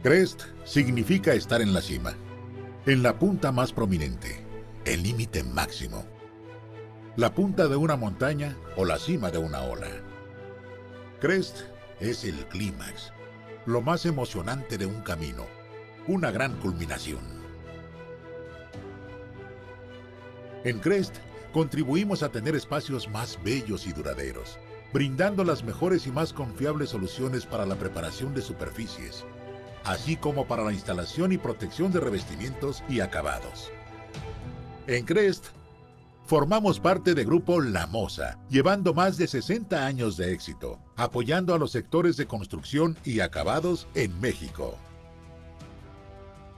Crest significa estar en la cima, en la punta más prominente, el límite máximo, la punta de una montaña o la cima de una ola. Crest es el clímax, lo más emocionante de un camino, una gran culminación. En Crest contribuimos a tener espacios más bellos y duraderos, brindando las mejores y más confiables soluciones para la preparación de superficies, así como para la instalación y protección de revestimientos y acabados. En Crest, formamos parte de Grupo Lamosa, llevando más de 60 años de éxito, apoyando a los sectores de construcción y acabados en México.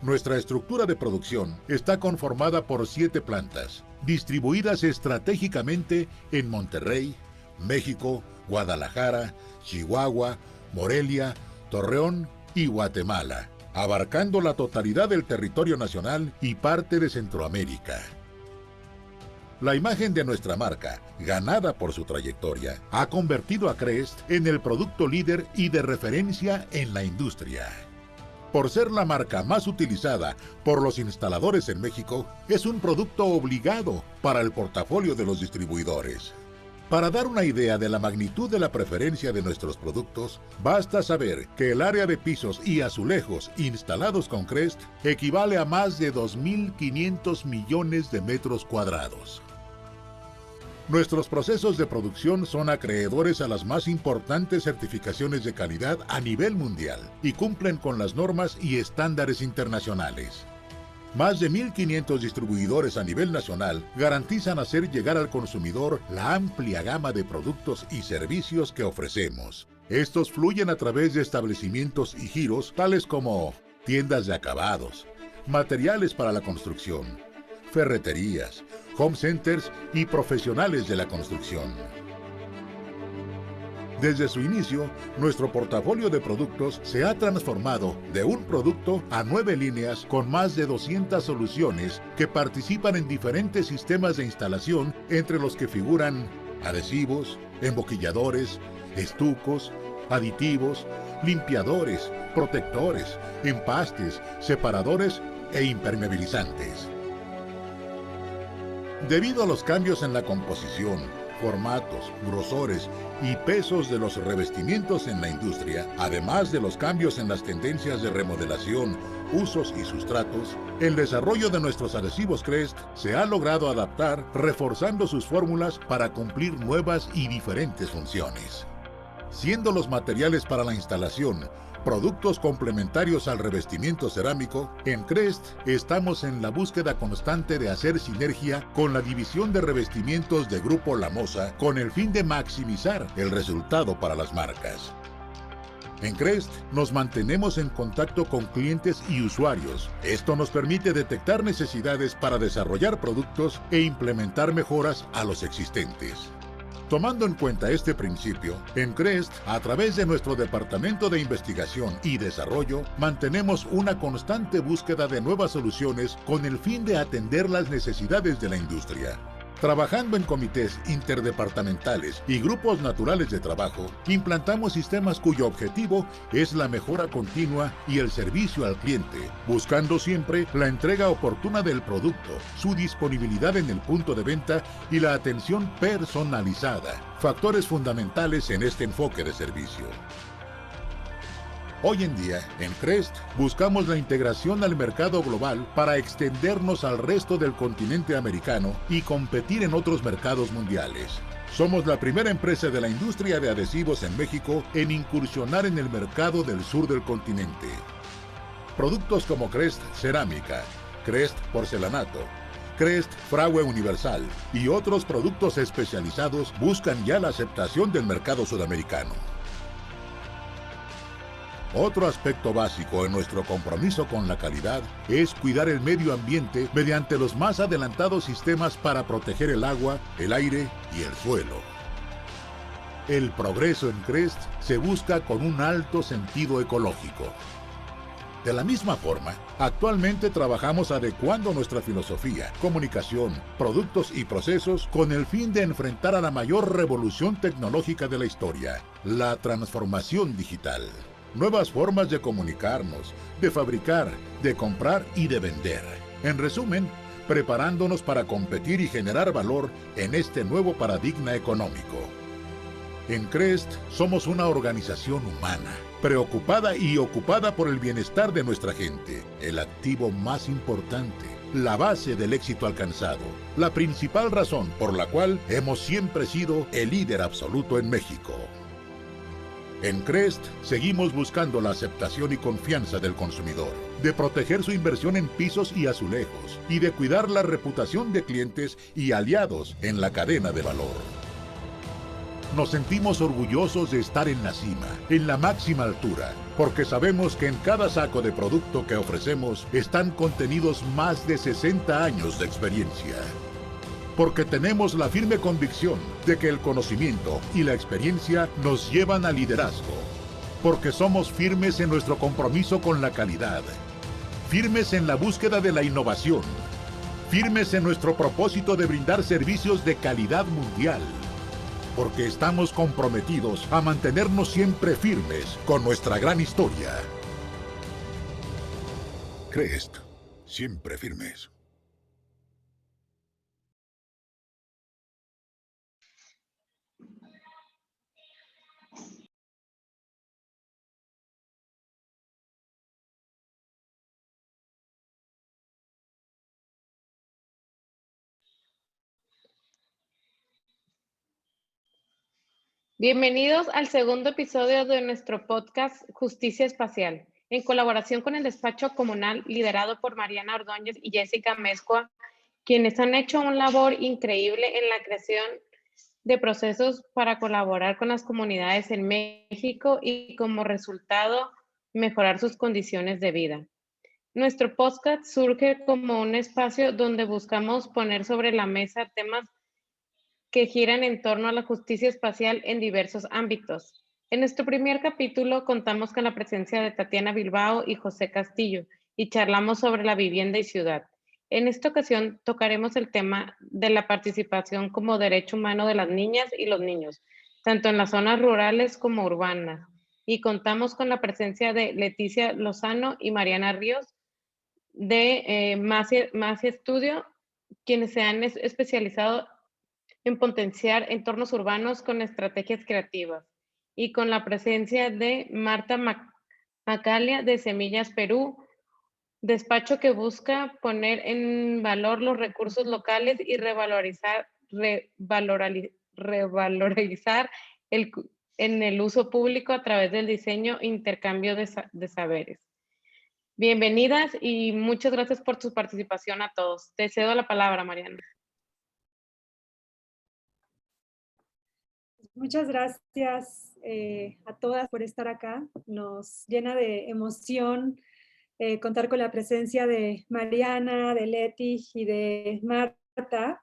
Nuestra estructura de producción está conformada por 7 plantas, distribuidas estratégicamente en Monterrey, México, Guadalajara, Chihuahua, Morelia, Torreón y Guatemala, abarcando la totalidad del territorio nacional y parte de Centroamérica. La imagen de nuestra marca, ganada por su trayectoria, ha convertido a Crest en el producto líder y de referencia en la industria. Por ser la marca más utilizada por los instaladores en México, es un producto obligado para el portafolio de los distribuidores. Para dar una idea de la magnitud de la preferencia de nuestros productos, basta saber que el área de pisos y azulejos instalados con Crest equivale a más de 2.500 millones de metros cuadrados. Nuestros procesos de producción son acreedores a las más importantes certificaciones de calidad a nivel mundial y cumplen con las normas y estándares internacionales. Más de 1.500 distribuidores a nivel nacional garantizan hacer llegar al consumidor la amplia gama de productos y servicios que ofrecemos. Estos fluyen a través de establecimientos y giros tales como tiendas de acabados, materiales para la construcción, ferreterías, home centers y profesionales de la construcción. Desde su inicio, nuestro portafolio de productos se ha transformado de un producto a 9 líneas con más de 200 soluciones que participan en diferentes sistemas de instalación, entre los que figuran adhesivos, emboquilladores, estucos, aditivos, limpiadores, protectores, empastes, separadores e impermeabilizantes. Debido a los cambios en la composición, formatos, grosores y pesos de los revestimientos en la industria, además de los cambios en las tendencias de remodelación, usos y sustratos, el desarrollo de nuestros adhesivos Crest se ha logrado adaptar reforzando sus fórmulas para cumplir nuevas y diferentes funciones. Siendo los materiales para la instalación productos complementarios al revestimiento cerámico, en Crest estamos en la búsqueda constante de hacer sinergia con la división de revestimientos de Grupo Lamosa con el fin de maximizar el resultado para las marcas. En Crest nos mantenemos en contacto con clientes y usuarios. Esto nos permite detectar necesidades para desarrollar productos e implementar mejoras a los existentes. Tomando en cuenta este principio, en Crest, a través de nuestro Departamento de Investigación y Desarrollo, mantenemos una constante búsqueda de nuevas soluciones con el fin de atender las necesidades de la industria. Trabajando en comités interdepartamentales y grupos naturales de trabajo, implantamos sistemas cuyo objetivo es la mejora continua y el servicio al cliente, buscando siempre la entrega oportuna del producto, su disponibilidad en el punto de venta y la atención personalizada, factores fundamentales en este enfoque de servicio. Hoy en día, en Crest, buscamos la integración al mercado global para extendernos al resto del continente americano y competir en otros mercados mundiales. Somos la primera empresa de la industria de adhesivos en México en incursionar en el mercado del sur del continente. Productos como Crest Cerámica, Crest Porcelanato, Crest Fragua Universal y otros productos especializados buscan ya la aceptación del mercado sudamericano. Otro aspecto básico en nuestro compromiso con la calidad es cuidar el medio ambiente mediante los más adelantados sistemas para proteger el agua, el aire y el suelo. El progreso en Crest se busca con un alto sentido ecológico. De la misma forma, actualmente trabajamos adecuando nuestra filosofía, comunicación, productos y procesos con el fin de enfrentar a la mayor revolución tecnológica de la historia, la transformación digital. Nuevas formas de comunicarnos, de fabricar, de comprar y de vender. En resumen, preparándonos para competir y generar valor en este nuevo paradigma económico. En Crest somos una organización humana, preocupada y ocupada por el bienestar de nuestra gente, el activo más importante, la base del éxito alcanzado, la principal razón por la cual hemos siempre sido el líder absoluto en México. En Crest seguimos buscando la aceptación y confianza del consumidor, de proteger su inversión en pisos y azulejos y de cuidar la reputación de clientes y aliados en la cadena de valor. Nos sentimos orgullosos de estar en la cima, en la máxima altura, porque sabemos que en cada saco de producto que ofrecemos están contenidos más de 60 años de experiencia. Porque tenemos la firme convicción de que el conocimiento y la experiencia nos llevan al liderazgo. Porque somos firmes en nuestro compromiso con la calidad, firmes en la búsqueda de la innovación, firmes en nuestro propósito de brindar servicios de calidad mundial. Porque estamos comprometidos a mantenernos siempre firmes con nuestra gran historia. Crest, siempre firmes. Bienvenidos al segundo episodio de nuestro podcast Justicia Espacial, en colaboración con el despacho comunal liderado por Mariana Ordóñez y Jessica Mezcua, quienes han hecho una labor increíble en la creación de procesos para colaborar con las comunidades en México y como resultado mejorar sus condiciones de vida. Nuestro podcast surge como un espacio donde buscamos poner sobre la mesa temas que giran en torno a la justicia espacial en diversos ámbitos. En nuestro primer capítulo contamos con la presencia de Tatiana Bilbao y José Castillo y charlamos sobre la vivienda y ciudad. En esta ocasión tocaremos el tema de la participación como derecho humano de las niñas y los niños, tanto en las zonas rurales como urbanas. Y contamos con la presencia de Leticia Lozano y Mariana Ríos de Masia Studio, quienes se han especializado en potenciar entornos urbanos con estrategias creativas y con la presencia de Marta Macalia de Semillas Perú, despacho que busca poner en valor los recursos locales y revalorizar en el uso público a través del diseño e intercambio de saberes. Bienvenidas y muchas gracias por su participación a todos. Te cedo la palabra, Mariana. Muchas gracias a todas por estar acá. Nos llena de emoción contar con la presencia de Mariana, de Leti y de Marta,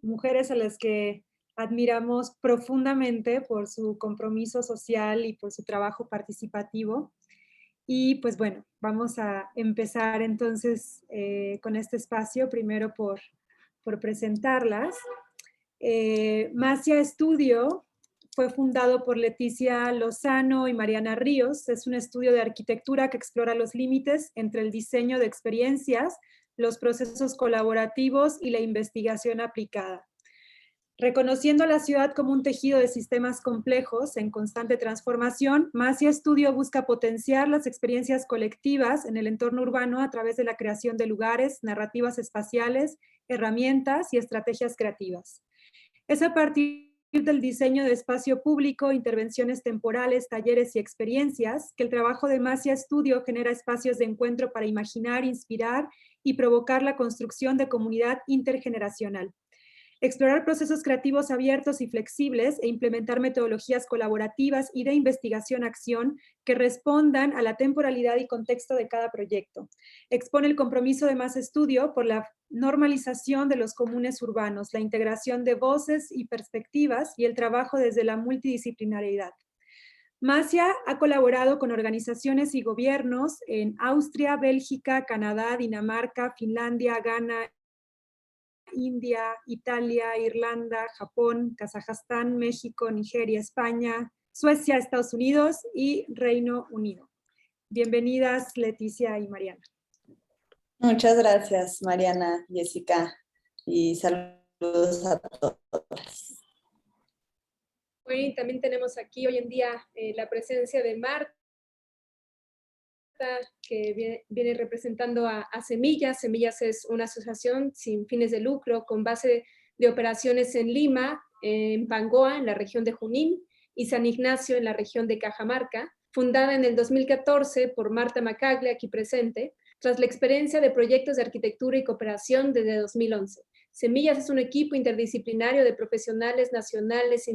mujeres a las que admiramos profundamente por su compromiso social y por su trabajo participativo. Y pues bueno, vamos a empezar entonces con este espacio, primero por presentarlas. Masia Studio fue fundado por Leticia Lozano y Mariana Ríos. Es un estudio de arquitectura que explora los límites entre el diseño de experiencias, los procesos colaborativos y la investigación aplicada. Reconociendo a la ciudad como un tejido de sistemas complejos en constante transformación, Masia Studio busca potenciar las experiencias colectivas en el entorno urbano a través de la creación de lugares, narrativas espaciales, herramientas y estrategias creativas. Es a partir del diseño de espacio público, intervenciones temporales, talleres y experiencias, que el trabajo de Masia Studio genera espacios de encuentro para imaginar, inspirar y provocar la construcción de comunidad intergeneracional. explorar procesos creativos abiertos y flexibles e implementar metodologías colaborativas y de investigación-acción que respondan a la temporalidad y contexto de cada proyecto. Expone el compromiso de Más Estudio por la normalización de los comunes urbanos, la integración de voces y perspectivas y el trabajo desde la multidisciplinariedad. Masia ha colaborado con organizaciones y gobiernos en Austria, Bélgica, Canadá, Dinamarca, Finlandia, Ghana, India, Italia, Irlanda, Japón, Kazajstán, México, Nigeria, España, Suecia, Estados Unidos y Reino Unido. Bienvenidas, Leticia y Mariana. Muchas gracias, Mariana, Jessica, y saludos a todas. Bueno, y también tenemos aquí hoy en día la presencia de Marta, que viene representando a Semillas. Semillas es una asociación sin fines de lucro con base de operaciones en Lima, en Bangoa, en la región de Junín, y San Ignacio, en la región de Cajamarca, fundada en el 2014 por Marta Macaglia, aquí presente, tras la experiencia de proyectos de arquitectura y cooperación desde 2011. Semillas es un equipo interdisciplinario de profesionales nacionales e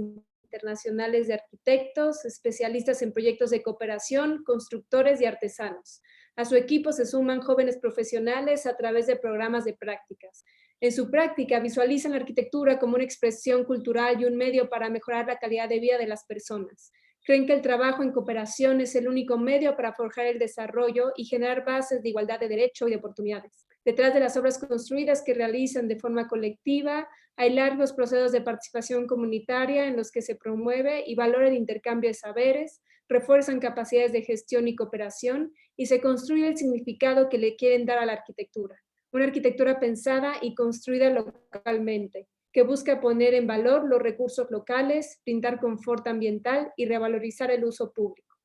internacionales de arquitectos, especialistas en proyectos de cooperación, constructores y artesanos. A su equipo se suman jóvenes profesionales a través de programas de prácticas. En su práctica visualizan la arquitectura como una expresión cultural y un medio para mejorar la calidad de vida de las personas. Creen que el trabajo en cooperación es el único medio para forjar el desarrollo y generar bases de igualdad de derecho y de oportunidades. Detrás de las obras construidas que realizan de forma colectiva, hay largos procesos de participación comunitaria en los que se promueve y valora el intercambio de saberes, refuerzan capacidades de gestión y cooperación y se construye el significado que le quieren dar a la arquitectura. Una arquitectura pensada y construida localmente, que busca poner en valor los recursos locales, brindar confort ambiental y revalorizar el uso público.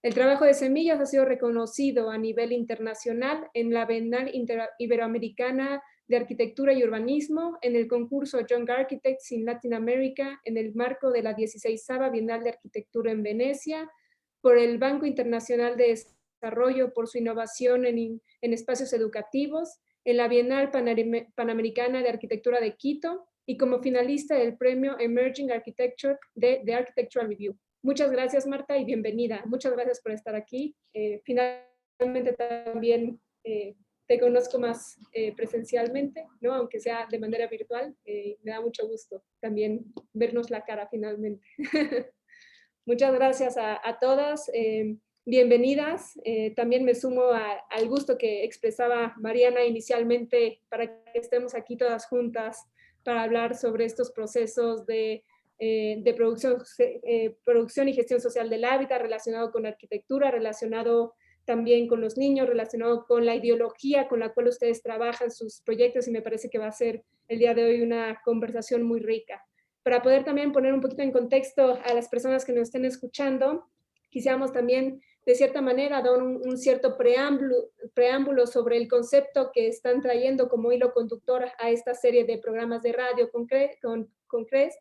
El trabajo de Semillas ha sido reconocido a nivel internacional en la Bienal Iberoamericana de Arquitectura y Urbanismo, en el concurso Young Architects in Latin America, en el marco de la 16ª Bienal de Arquitectura en Venecia, por el Banco Internacional de Desarrollo por su innovación en espacios educativos, en la Bienal Panamericana de Arquitectura de Quito y como finalista del premio Emerging Architecture de The Architectural Review. Muchas gracias, Marta, y bienvenida. Muchas gracias por estar aquí. Finalmente también te conozco más presencialmente, ¿no? Aunque sea de manera virtual. Me da mucho gusto también vernos la cara finalmente. Muchas gracias a todas. Bienvenidas. También me sumo al gusto que expresaba Mariana inicialmente para que estemos aquí todas juntas para hablar sobre estos procesos de producción y gestión social del hábitat, relacionado con arquitectura, relacionado también con los niños, relacionado con la ideología con la cual ustedes trabajan sus proyectos, y me parece que va a ser el día de hoy una conversación muy rica. Para poder también poner un poquito en contexto a las personas que nos estén escuchando, quisiéramos también de cierta manera dar un cierto preámbulo sobre el concepto que están trayendo como hilo conductor a esta serie de programas de radio con CREST.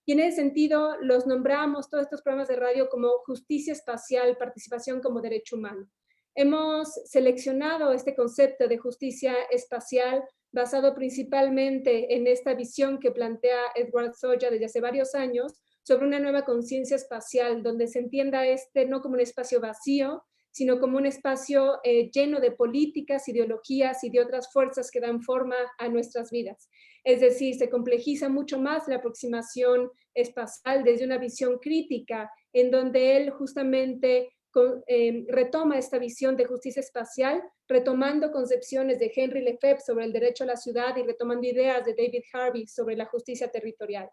Y en ese sentido los nombramos todos estos programas de radio como justicia espacial, participación como derecho humano. Hemos seleccionado este concepto de justicia espacial basado principalmente en esta visión que plantea Edward Soya desde hace varios años sobre una nueva conciencia espacial, donde se entienda no como un espacio vacío, sino como un espacio lleno de políticas, ideologías y de otras fuerzas que dan forma a nuestras vidas. Es decir, se complejiza mucho más la aproximación espacial desde una visión crítica, en donde él justamente retoma esta visión de justicia espacial, retomando concepciones de Henry Lefebvre sobre el derecho a la ciudad y retomando ideas de David Harvey sobre la justicia territorial.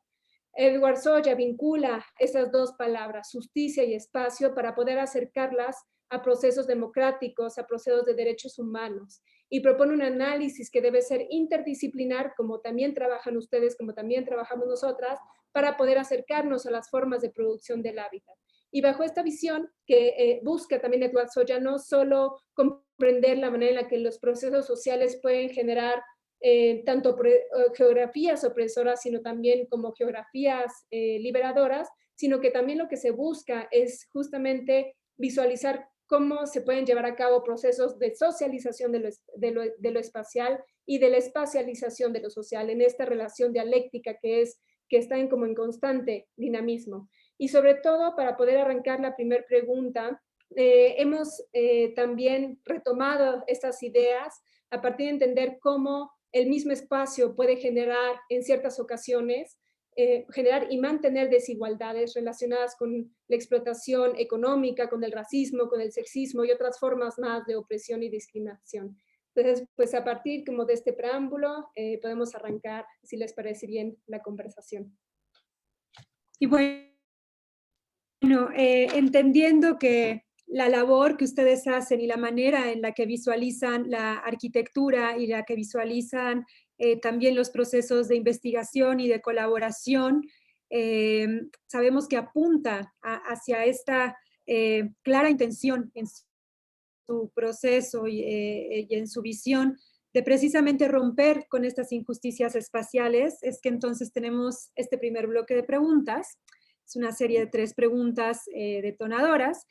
Edward Soya vincula esas dos palabras, justicia y espacio, para poder acercarlas a procesos democráticos, a procesos de derechos humanos, y propone un análisis que debe ser interdisciplinar, como también trabajan ustedes, como también trabajamos nosotras, para poder acercarnos a las formas de producción del hábitat. Y bajo esta visión que busca también Edward Soya no solo comprender la manera en la que los procesos sociales pueden generar tanto geografías opresoras, sino también como geografías liberadoras, sino que también lo que se busca es justamente visualizar cómo se pueden llevar a cabo procesos de socialización de lo espacial y de la espacialización de lo social en esta relación dialéctica que está como en constante dinamismo. Y sobre todo, para poder arrancar la primera pregunta, hemos también retomado estas ideas a partir de entender cómo el mismo espacio puede generar en ciertas ocasiones, generar y mantener desigualdades relacionadas con la explotación económica, con el racismo, con el sexismo y otras formas más de opresión y discriminación. Entonces, pues a partir como de este preámbulo, podemos arrancar, si les parece bien, la conversación. Y bueno, entendiendo que la labor que ustedes hacen y la manera en la que visualizan la arquitectura y la que visualizan también los procesos de investigación y de colaboración, sabemos que apunta hacia esta clara intención en su proceso y en su visión de precisamente romper con estas injusticias espaciales. Es que entonces tenemos este primer bloque de preguntas. Es una serie de 3 preguntas detonadoras.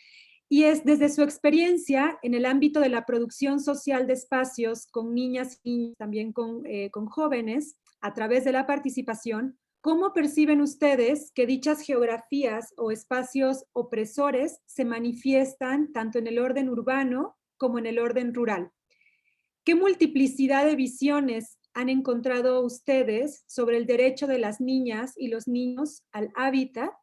Y es desde su experiencia en el ámbito de la producción social de espacios con niñas y también con jóvenes, a través de la participación, ¿cómo perciben ustedes que dichas geografías o espacios opresores se manifiestan tanto en el orden urbano como en el orden rural? ¿Qué multiplicidad de visiones han encontrado ustedes sobre el derecho de las niñas y los niños al hábitat?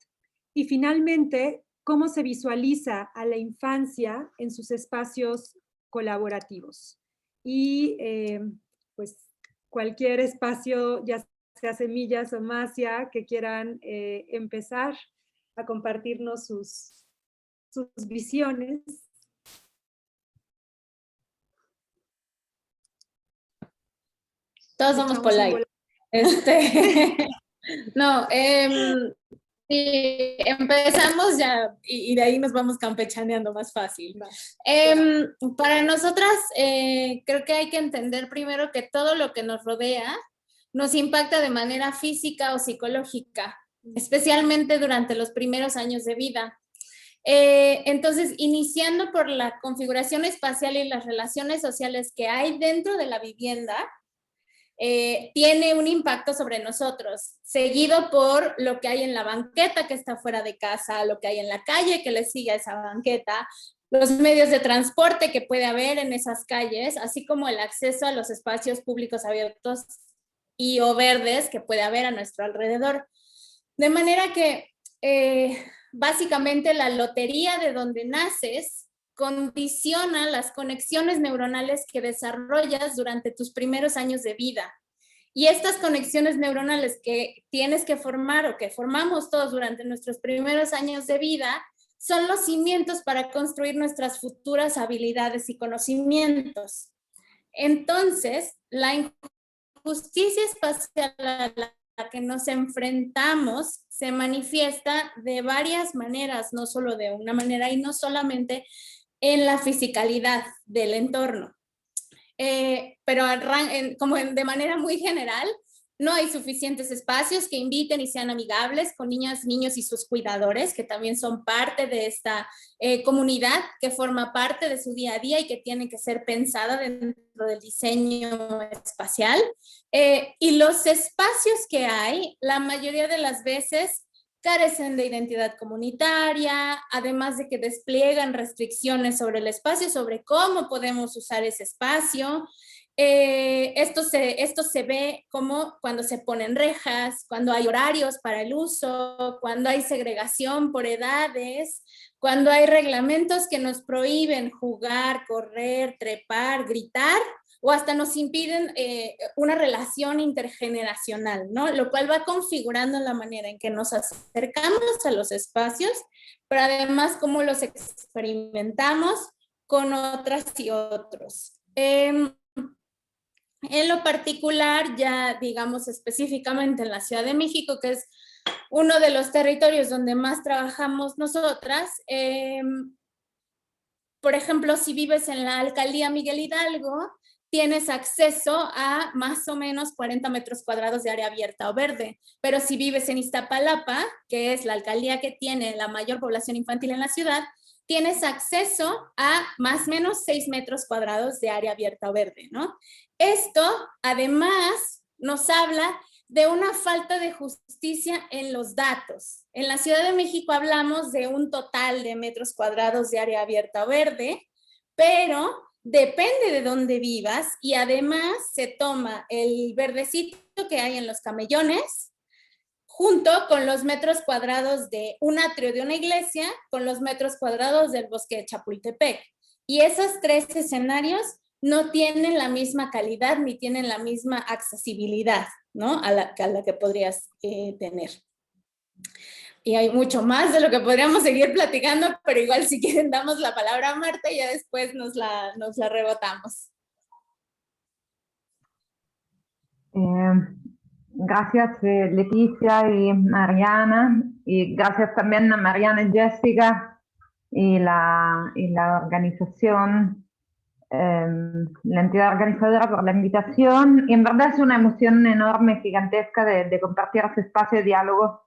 Y finalmente, ¿cómo se visualiza a la infancia en sus espacios colaborativos? Y pues cualquier espacio, ya sea Semillas o Masia, que quieran empezar a compartirnos sus visiones. Todos somos polite. No, sí, empezamos ya y de ahí nos vamos campechaneando más fácil. Para nosotras, creo que hay que entender primero que todo lo que nos rodea nos impacta de manera física o psicológica, especialmente durante los primeros años de vida. Entonces, iniciando por la configuración espacial y las relaciones sociales que hay dentro de la vivienda, tiene un impacto sobre nosotros, seguido por lo que hay en la banqueta que está fuera de casa, lo que hay en la calle que le sigue a esa banqueta, los medios de transporte que puede haber en esas calles, así como el acceso a los espacios públicos abiertos y o verdes que puede haber a nuestro alrededor. De manera que básicamente la lotería de donde naces condiciona las conexiones neuronales que desarrollas durante tus primeros años de vida. Y estas conexiones neuronales que tienes que formar o que formamos todos durante nuestros primeros años de vida son los cimientos para construir nuestras futuras habilidades y conocimientos. Entonces, la injusticia espacial a la que nos enfrentamos se manifiesta de varias maneras, no solo de una manera y no solamente en la fisicalidad del entorno. Pero como de manera muy general, no hay suficientes espacios que inviten y sean amigables con niñas, niños y sus cuidadores, que también son parte de esta comunidad, que forma parte de su día a día y que tiene que ser pensada dentro del diseño espacial. Y los espacios que hay, la mayoría de las veces, carecen de identidad comunitaria, además de que despliegan restricciones sobre el espacio, sobre cómo podemos usar ese espacio. Esto se ve como cuando se ponen rejas, cuando hay horarios para el uso, cuando hay segregación por edades, cuando hay reglamentos que nos prohíben jugar, correr, trepar, gritar, o hasta nos impiden una relación intergeneracional, ¿no? Lo cual va configurando la manera en que nos acercamos a los espacios, pero además cómo los experimentamos con otras y otros. En lo particular, ya digamos específicamente en la Ciudad de México, que es uno de los territorios donde más trabajamos nosotras, por ejemplo, si vives en la alcaldía Miguel Hidalgo, tienes acceso a más o menos 40 metros cuadrados de área abierta o verde. Pero si vives en Iztapalapa, que es la alcaldía que tiene la mayor población infantil en la ciudad, tienes acceso a más o menos 6 metros cuadrados de área abierta o verde, ¿no? Esto, además, nos habla de una falta de justicia en los datos. En la Ciudad de México hablamos de un total de metros cuadrados de área abierta o verde, pero depende de dónde vivas y además se toma el verdecito que hay en los camellones junto con los metros cuadrados de un atrio de una iglesia, con los metros cuadrados del bosque de Chapultepec. Y esos 3 escenarios no tienen la misma calidad ni tienen la misma accesibilidad, ¿no? a la que podrías tener. Y hay mucho más de lo que podríamos seguir platicando, pero igual si quieren damos la palabra a Marta y ya después nos la rebotamos. Gracias Leticia y Mariana, y gracias también a Mariana y Jessica y la organización, la entidad organizadora por la invitación. Y en verdad es una emoción enorme, gigantesca de compartir ese espacio de diálogo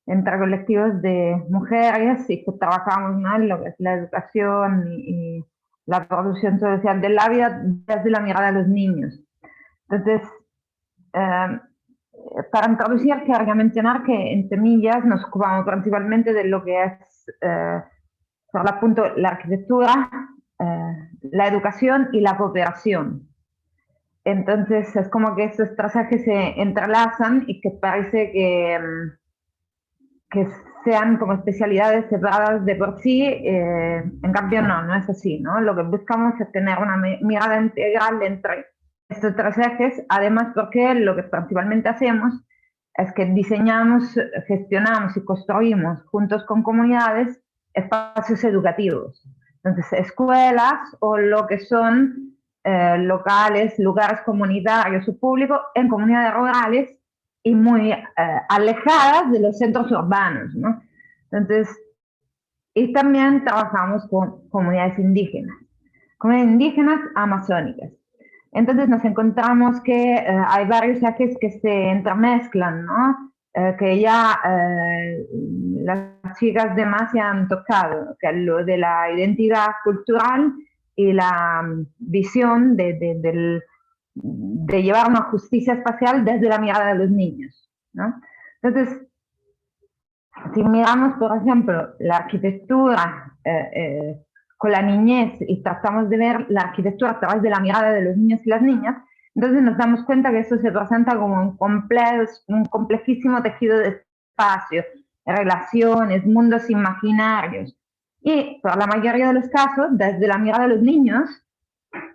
entre colectivos de mujeres y que trabajamos, ¿no?, en lo que es la educación y la producción social de la vida desde la mirada de los niños. Entonces, para introducir, quería mencionar que en Semillas nos ocupamos principalmente de lo que es, por el punto, la arquitectura, la educación y la cooperación. Entonces, es como que estos 3 ejes se entrelazan y que parece que sean como especialidades separadas de por sí, en cambio no es así, ¿no? Lo que buscamos es tener una mirada integral entre estos 3 ejes, además porque lo que principalmente hacemos es que diseñamos, gestionamos y construimos juntos con comunidades espacios educativos. Entonces, escuelas o lo que son locales, lugares comunitarios o públicos en comunidades rurales y muy alejadas de los centros urbanos, ¿no? Entonces, y también trabajamos con comunidades indígenas amazónicas. Entonces nos encontramos que hay varios ejes que se entremezclan, ¿no? Que ya las chicas demás se han tocado, que es lo de la identidad cultural y la visión de llevar una justicia espacial desde la mirada de los niños, ¿no? Entonces, si miramos, por ejemplo, la arquitectura con la niñez y tratamos de ver la arquitectura a través de la mirada de los niños y las niñas, entonces nos damos cuenta que eso se presenta como un complejísimo tejido de espacio, relaciones, mundos imaginarios. Y por la mayoría de los casos, desde la mirada de los niños,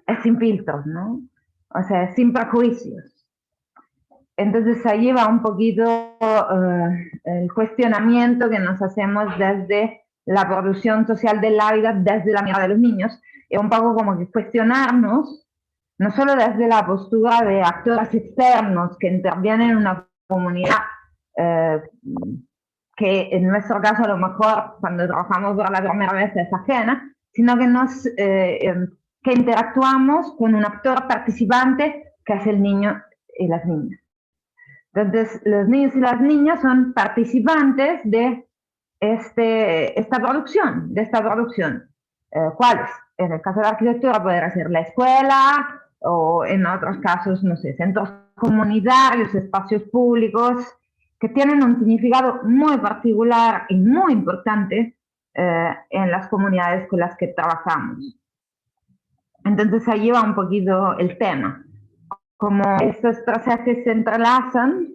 es sin filtros, ¿no? O sea, sin prejuicios. Entonces ahí va un poquito el cuestionamiento que nos hacemos desde la producción social de la vida, desde la mirada de los niños, y un poco como que cuestionarnos, no solo desde la postura de actores externos que intervienen en una comunidad, que en nuestro caso a lo mejor cuando trabajamos por la primera vez es ajena, sino que que interactuamos con un actor participante que es el niño y las niñas. Entonces, los niños y las niñas son participantes de esta producción. ¿Cuáles? En el caso de la arquitectura puede ser la escuela, o en otros casos, no sé, centros comunitarios, espacios públicos, que tienen un significado muy particular y muy importante en las comunidades con las que trabajamos. Entonces, ahí va un poquito el tema. Como estos 3 ejes se entrelazan,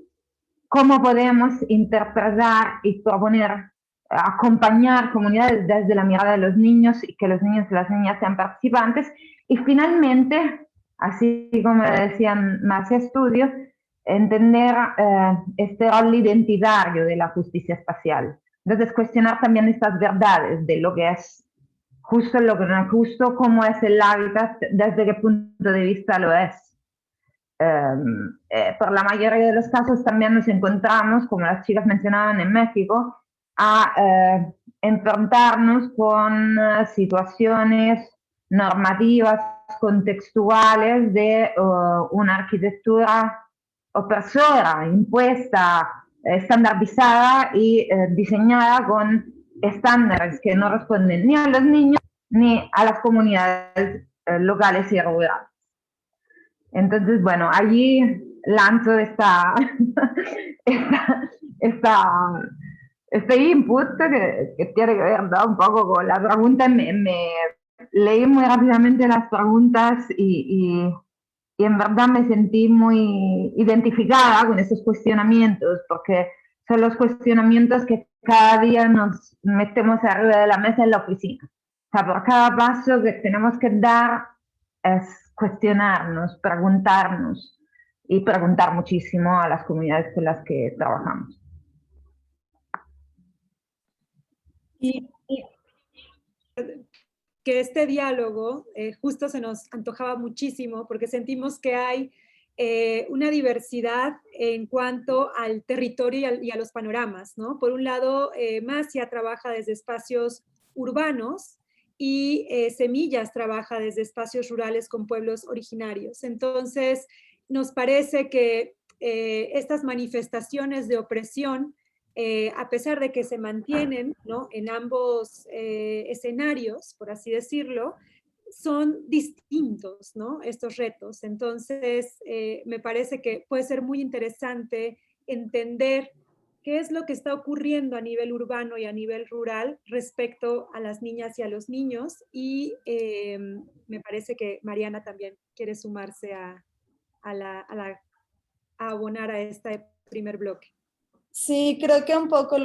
¿cómo podemos interpretar y proponer, acompañar comunidades desde la mirada de los niños y que los niños y las niñas sean participantes? Y finalmente, así como decían más estudios, entender este rol identitario de la justicia espacial. Entonces, cuestionar también estas verdades de lo que es justo, lo que no es justo, cómo es el hábitat, desde qué punto de vista lo es. Por la mayoría de los casos también nos encontramos, como las chicas mencionaban en México, a enfrentarnos con situaciones normativas, contextuales de una arquitectura opresora, impuesta, estandarizada y diseñada con estándares que no responden ni a los niños ni a las comunidades locales y rurales. Entonces, bueno, allí lanzo este input que tiene que ver, ¿no?, un poco con la pregunta. Me leí muy rápidamente las preguntas y en verdad me sentí muy identificada con esos cuestionamientos, porque son los cuestionamientos que cada día nos metemos arriba de la mesa en la oficina. O sea, por cada paso que tenemos que dar es cuestionarnos, preguntarnos y preguntar muchísimo a las comunidades con las que trabajamos. Y que este diálogo justo se nos antojaba muchísimo porque sentimos que hay una diversidad en cuanto al territorio y a los panoramas, ¿no? Por un lado, Masia trabaja desde espacios urbanos y Semillas trabaja desde espacios rurales con pueblos originarios. Entonces, nos parece que estas manifestaciones de opresión, a pesar de que se mantienen, ¿no?, en ambos escenarios, por así decirlo, son distintos, ¿no?, estos retos. Entonces, me parece que puede ser muy interesante entender qué es lo que está ocurriendo a nivel urbano y a nivel rural respecto a las niñas y a los niños. Y me parece que Mariana también quiere sumarse a abonar a este primer bloque. Sí, creo que un poco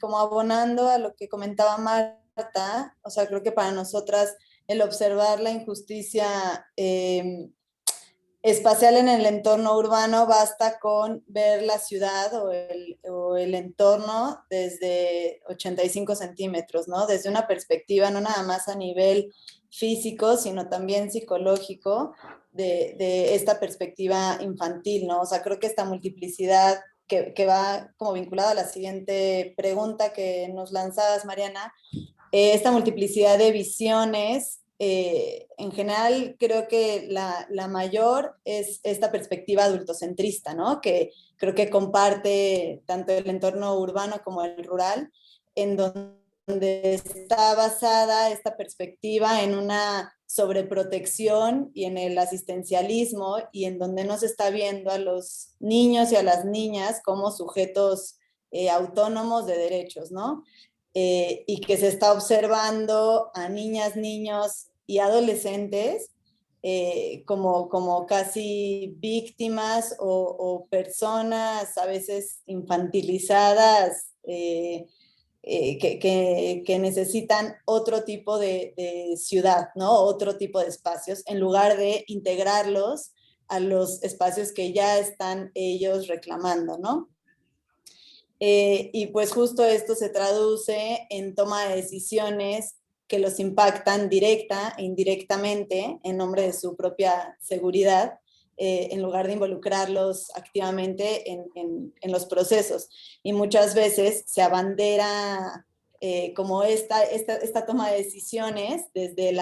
como abonando a lo que comentaba Marta, o sea, creo que para nosotras el observar la injusticia espacial en el entorno urbano basta con ver la ciudad o el entorno desde 85 centímetros, ¿no? Desde una perspectiva no nada más a nivel físico, sino también psicológico de esta perspectiva infantil, ¿no? O sea, creo que esta multiplicidad que va como vinculada a la siguiente pregunta que nos lanzabas, Mariana, esta multiplicidad de visiones, en general creo que la mayor es esta perspectiva adultocentrista, ¿no? Que creo que comparte tanto el entorno urbano como el rural, en donde está basada esta perspectiva en una sobreprotección y en el asistencialismo, y en donde no se está viendo a los niños y a las niñas como sujetos autónomos de derechos, ¿no? Y que se está observando a niñas, niños y adolescentes como casi víctimas o personas a veces infantilizadas, que necesitan otro tipo de ciudad, ¿no? Otro tipo de espacios, en lugar de integrarlos a los espacios que ya están ellos reclamando, ¿no? Y pues justo esto se traduce en toma de decisiones que los impactan directa e indirectamente en nombre de su propia seguridad, en lugar de involucrarlos activamente en los procesos. Y muchas veces se abandera como esta toma de decisiones desde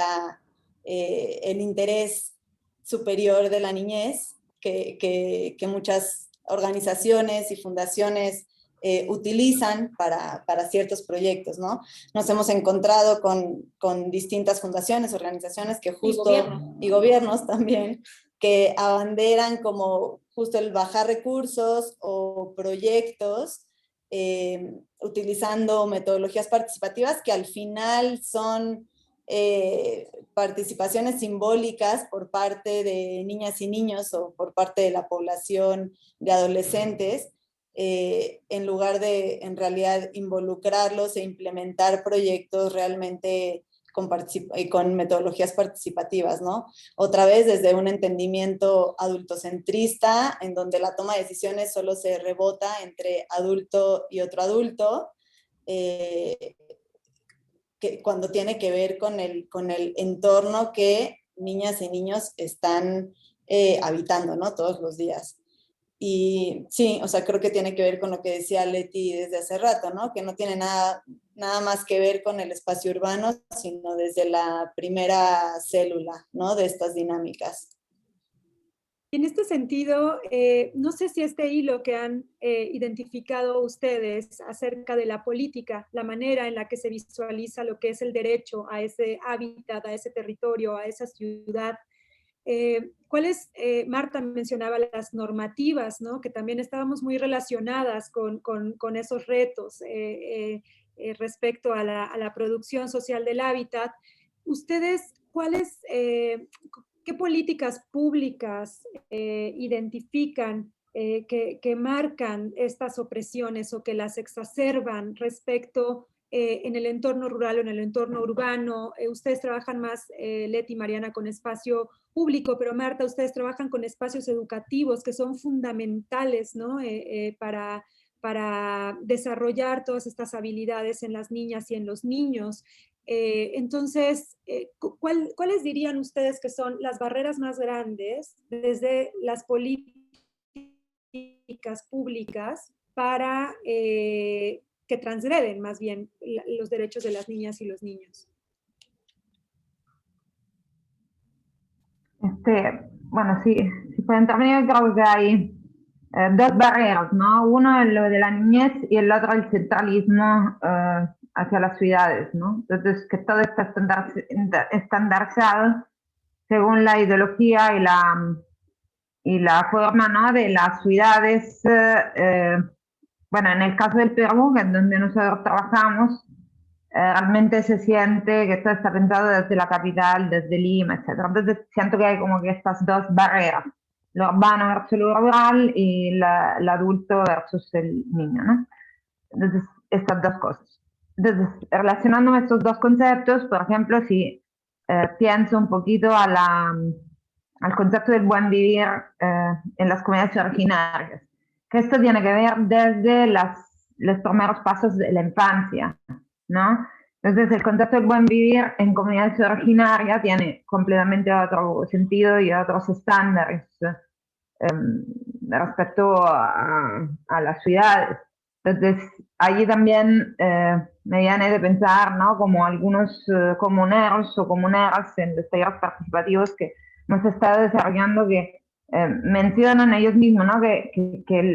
el interés superior de la niñez, que muchas organizaciones y fundaciones utilizan para ciertos proyectos, ¿no? Nos hemos encontrado con distintas fundaciones, organizaciones que justo, y gobiernos también, que abanderan como justo el bajar recursos o proyectos utilizando metodologías participativas que al final son participaciones simbólicas por parte de niñas y niños o por parte de la población de adolescentes, en lugar de en realidad involucrarlos e implementar proyectos realmente con metodologías participativas, ¿no? Otra vez desde un entendimiento adultocentrista, en donde la toma de decisiones solo se rebota entre adulto y otro adulto, cuando tiene que ver con el entorno que niñas y niños están habitando, ¿no? Todos los días. Y sí, o sea, creo que tiene que ver con lo que decía Leti desde hace rato, ¿no? Que no tiene nada más que ver con el espacio urbano, sino desde la primera célula, ¿no? De estas dinámicas. Y en este sentido, no sé si este hilo que han identificado ustedes acerca de la política, la manera en la que se visualiza lo que es el derecho a ese hábitat, a ese territorio, a esa ciudad, ¿cuáles? Marta mencionaba las normativas, ¿no? Que también estábamos muy relacionadas con esos retos respecto a la producción social del hábitat. ¿Ustedes cuáles, qué políticas públicas identifican que marcan estas opresiones o que las exacerban respecto en el entorno rural o en el entorno urbano? Ustedes trabajan más, Leti y Mariana, con espacio público, pero Marta, ustedes trabajan con espacios educativos que son fundamentales, ¿no? Para desarrollar todas estas habilidades en las niñas y en los niños. Entonces, ¿cuáles dirían ustedes que son las barreras más grandes desde las políticas públicas para que transgreden más bien los derechos de las niñas y los niños? Bueno, sí, si puedo intervenir, creo que hay dos barreras, ¿no? Uno es lo de la niñez y el otro el centralismo hacia las ciudades, ¿no? Entonces, que todo está estandarizado según la ideología y la forma, ¿no? De las ciudades. Bueno, en el caso del Perú, que es donde nosotros trabajamos, realmente se siente que todo está pensado desde la capital, desde Lima, etc. Entonces siento que hay como que estas dos barreras, lo urbano versus lo rural y el adulto versus el niño, ¿no? Entonces, estas dos cosas. Entonces, relacionando estos dos conceptos, por ejemplo, si pienso un poquito al concepto del buen vivir en las comunidades originarias, que esto tiene que ver desde los primeros pasos de la infancia, ¿no? Entonces, el concepto del buen vivir en comunidades originarias tiene completamente otro sentido y otros estándares respecto a las ciudades. Entonces, allí también me viene de pensar, ¿no? Como algunos comuneros o comuneras en los talleres participativos que hemos estado desarrollando que mencionan ellos mismos, ¿no? Que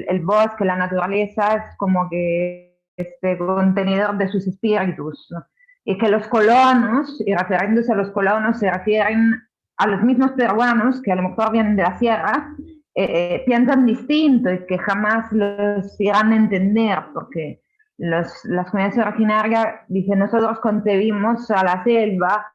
el bosque, la naturaleza es como que este contenedor de sus espíritus, ¿no? Y que los colonos, y refiriéndose a los colonos, se refieren a los mismos peruanos que a lo mejor vienen de la sierra, piensan distinto y que jamás los irán a entender, porque las comunidades originarias dicen, nosotros concebimos a la selva,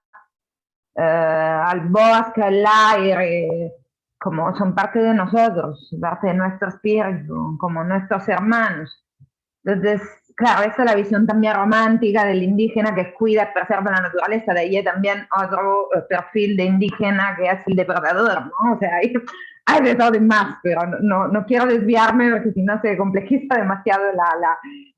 al bosque, al aire, como son parte de nosotros, parte de nuestro espíritu, como nuestros hermanos. Entonces, claro, esa es la visión también romántica del indígena que cuida y preserva la naturaleza, de ahí también otro perfil de indígena que es el depredador, ¿no? O sea, hay de todo y más, pero no quiero desviarme porque si no se complejiza demasiado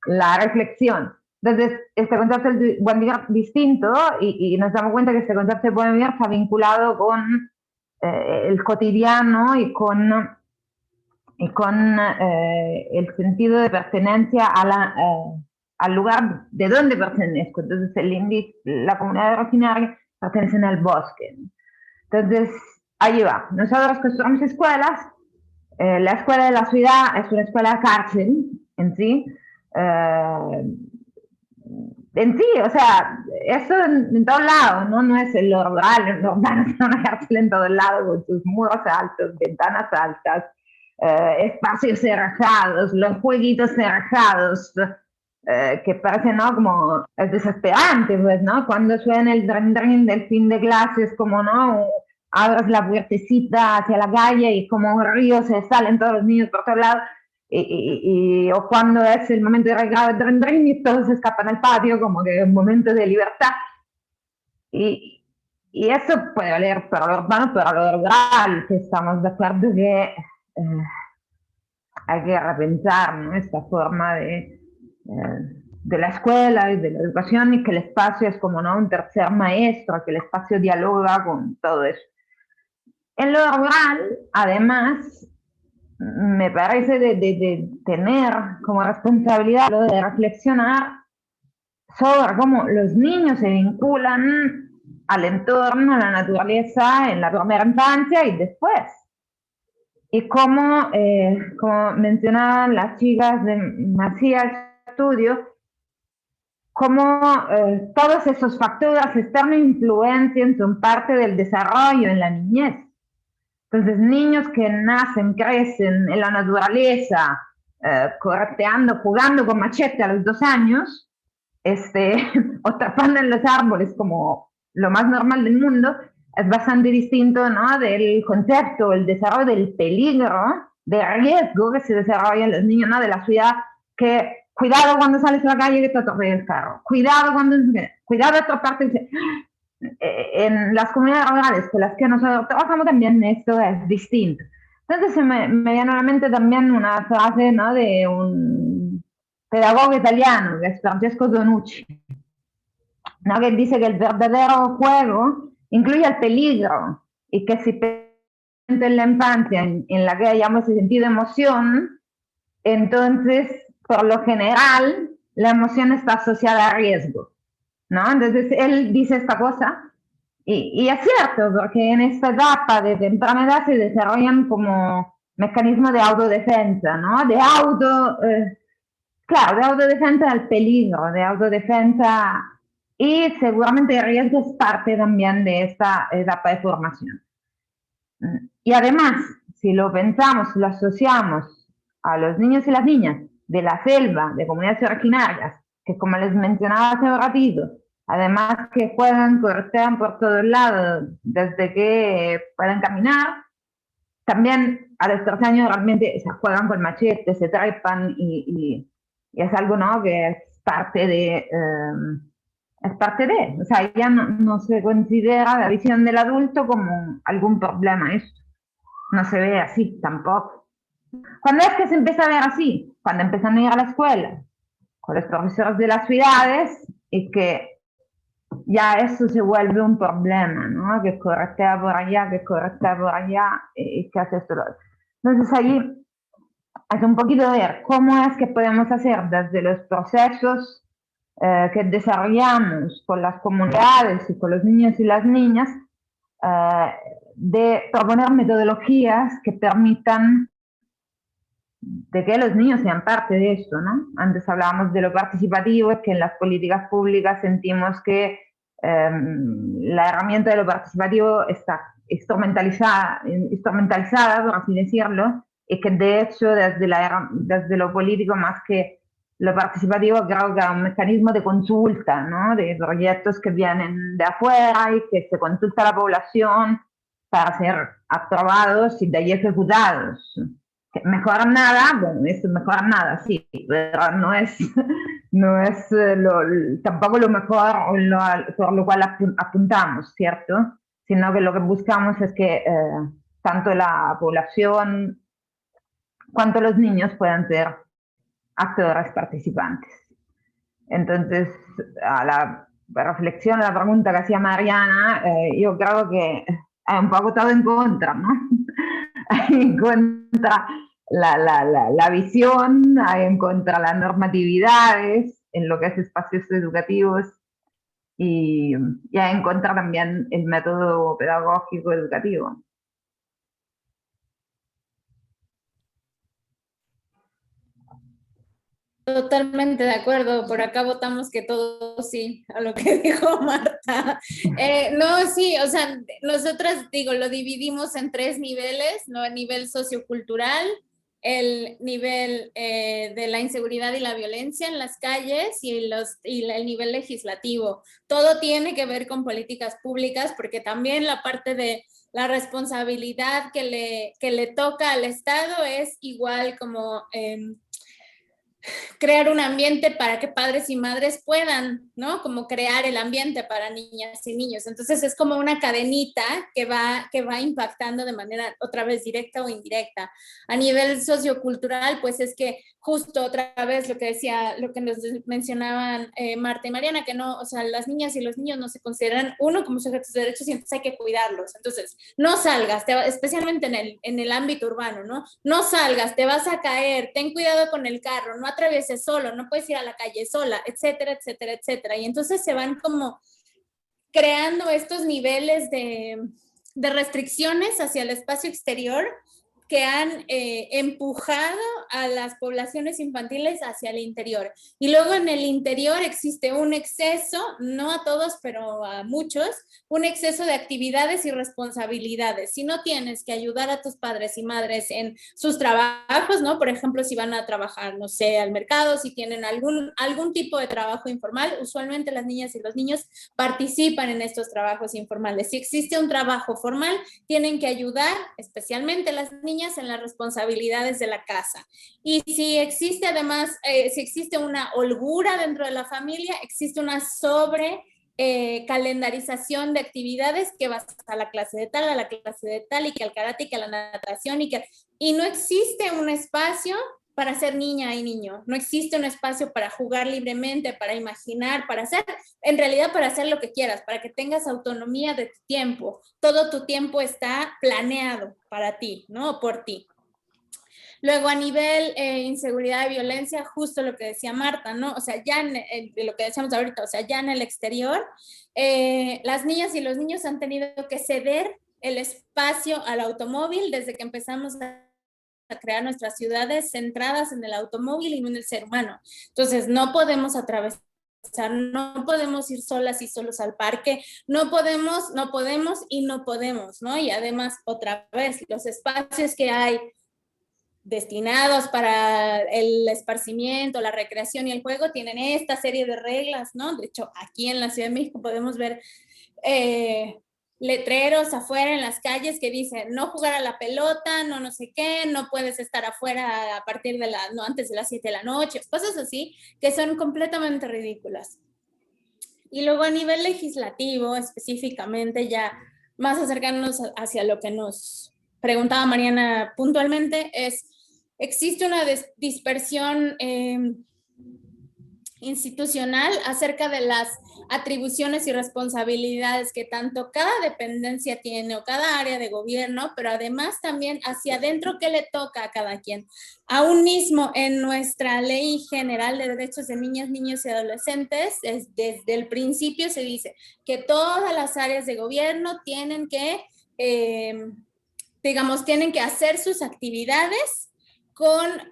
la reflexión. Entonces, este concepto de buen vivir distinto y nos damos cuenta que este concepto de buen vivir está vinculado con el cotidiano y con el sentido de pertenencia al lugar de donde pertenezco. Entonces, la comunidad originaria pertenece al bosque. Entonces, ahí va. Nosotros construimos escuelas. La escuela de la ciudad es una escuela cárcel en sí. O sea, eso en todos lados, ¿no? No es lo rural, el urbano es una cárcel en todos lados, con sus muros altos, ventanas altas, espacios cerrados, los jueguitos cerrados, que parecen, ¿no? Como es desesperante, pues, ¿no? Cuando suena el drin del fin de clases, como, ¿no? Abres la puertecita hacia la calle y como un río se salen todos los niños por todos lados. O cuando es el momento de regar el drin y todos escapan al patio, como que es un momento de libertad. Y eso puede valer para lo urbano, para lo rural, que estamos de acuerdo que hay que repensar, ¿no? Esta forma de la escuela y de la educación, y que el espacio es como, ¿no? Un tercer maestro, que el espacio dialoga con todo eso. En lo rural, además, me parece de tener como responsabilidad lo de reflexionar sobre cómo los niños se vinculan al entorno, a la naturaleza en la primera infancia y después. Y como mencionaban las chicas de Macías Estudio, cómo todos esos factores externos influencian, son parte del desarrollo en la niñez. Entonces, niños que nacen, crecen en la naturaleza, correteando, jugando con machete a los 2 años, o trepando en los árboles como lo más normal del mundo, es bastante distinto, ¿no?, del concepto, el desarrollo del peligro, del riesgo que se desarrolla en los niños, ¿no?, de la ciudad, que cuidado cuando sales a la calle que te atropella el carro, cuidado cuidado otra parte. En las comunidades rurales con las que nosotros trabajamos también esto es distinto. Entonces me viene a la mente también una frase, ¿no?, de un pedagogo italiano, que es Francesco Donucci, ¿no?, que dice que el verdadero juego incluye el peligro y que si en la infancia en la que hayamos sentido emoción, entonces por lo general la emoción está asociada a riesgo, ¿no? Entonces él dice esta cosa y es cierto, porque en esta etapa de temprana edad se desarrollan como mecanismos de autodefensa, ¿no? Claro, de autodefensa del peligro, de autodefensa, y seguramente el riesgo es parte también de esta etapa de formación. Y además, si lo pensamos, lo asociamos a los niños y las niñas de la selva, de comunidades originarias, que como les mencionaba hace un ratito, además que juegan, corretean por todos lados desde que pueden caminar, también a los 13 años realmente se juegan con machetes, se trepan y es algo, ¿no?, que es parte de, o sea, ya no se considera la visión del adulto como algún problema esto, no se ve así tampoco. ¿Cuándo es que se empieza a ver así? Cuando empiezan a ir a la escuela, con los profesores de las ciudades, y que ya eso se vuelve un problema, ¿no?, que corretea por allá, que corretea por allá, y que hace esto. Entonces ahí es un poquito ver cómo es que podemos hacer desde los procesos que desarrollamos con las comunidades y con los niños y las niñas, de proponer metodologías que permitan de que los niños sean parte de esto, ¿no? Antes hablábamos de lo participativo, es que en las políticas públicas sentimos que la herramienta de lo participativo está instrumentalizada, por así decirlo, y que de hecho desde lo político más que lo participativo creo que es un mecanismo de consulta, ¿no?, de proyectos que vienen de afuera y que se consulta a la población para ser aprobados y de ahí ejecutados. Mejorar nada, bueno, eso mejorar nada, sí, pero no es tampoco lo mejor por lo cual apuntamos, ¿cierto? Sino que lo que buscamos es que tanto la población cuanto los niños puedan ser actores participantes. Entonces, a la reflexión, a la pregunta que hacía Mariana, yo creo que hay un poco todo en contra, ¿no? Hay en contra la visión, hay en contra las normatividades en lo que es espacios educativos y hay en contra también el método pedagógico educativo. Totalmente de acuerdo, por acá votamos que todo sí, a lo que dijo Marta. No, sí, o sea, nosotras, digo, lo dividimos en 3 niveles, ¿no? El nivel sociocultural, el nivel de la inseguridad y la violencia en las calles y el nivel legislativo. Todo tiene que ver con políticas públicas, porque también la parte de la responsabilidad que le toca al Estado es igual como crear un ambiente para que padres y madres puedan, ¿no? Como crear el ambiente para niñas y niños. Entonces es como una cadenita que va impactando de manera otra vez directa o indirecta. A nivel sociocultural, pues es que justo otra vez lo que nos mencionaban Marta y Mariana, que no, o sea, las niñas y los niños no se consideran uno como sujetos de derechos y entonces hay que cuidarlos. Entonces, no salgas, especialmente en el ámbito urbano, ¿no? No salgas, te vas a caer, ten cuidado con el carro, no atravieses solo, no puedes ir a la calle sola, etcétera, etcétera, etcétera. Y entonces se van como creando estos niveles de restricciones hacia el espacio exterior que han empujado a las poblaciones infantiles hacia el interior. Y luego en el interior existe un exceso, no a todos, pero a muchos, un exceso de actividades y responsabilidades. Si no tienes que ayudar a tus padres y madres en sus trabajos, ¿no? Por ejemplo, si van a trabajar, no sé, al mercado, si tienen algún tipo de trabajo informal, usualmente las niñas y los niños participan en estos trabajos informales. Si existe un trabajo formal, tienen que ayudar, especialmente las niñas, en las responsabilidades de la casa. Y si existe además, si existe una holgura dentro de la familia, existe una calendarización de actividades, que vas a la clase de tal, a la clase de tal, y que al karate, y que a la natación, y no existe un espacio para ser niña y niño. No existe un espacio para jugar libremente, para imaginar, para hacer, en realidad para hacer lo que quieras, para que tengas autonomía de tu tiempo. Todo tu tiempo está planeado para ti, ¿no? Por ti. Luego, a nivel inseguridad y violencia, justo lo que decía Marta, ¿no? O sea, ya de lo que decíamos ahorita, o sea, ya en el exterior, las niñas y los niños han tenido que ceder el espacio al automóvil desde que empezamos a crear nuestras ciudades centradas en el automóvil y no en el ser humano. Entonces, no podemos atravesar, no podemos ir solas y solos al parque, no podemos, ¿no? Y además, otra vez, los espacios que hay destinados para el esparcimiento, la recreación y el juego tienen esta serie de reglas, ¿no? De hecho, aquí en la Ciudad de México podemos ver letreros afuera en las calles que dicen no jugar a la pelota, no sé qué, no puedes estar afuera a partir de antes de las 7 de la noche, cosas así que son completamente ridículas. Y luego a nivel legislativo, específicamente, ya más acercándonos hacia lo que nos preguntaba Mariana puntualmente, existe una dispersión institucional acerca de las atribuciones y responsabilidades que tanto cada dependencia tiene o cada área de gobierno, pero además también hacia adentro qué le toca a cada quien. Aún mismo en nuestra Ley General de Derechos de Niñas, Niños y Adolescentes, desde el principio se dice que todas las áreas de gobierno tienen que, tienen que hacer sus actividades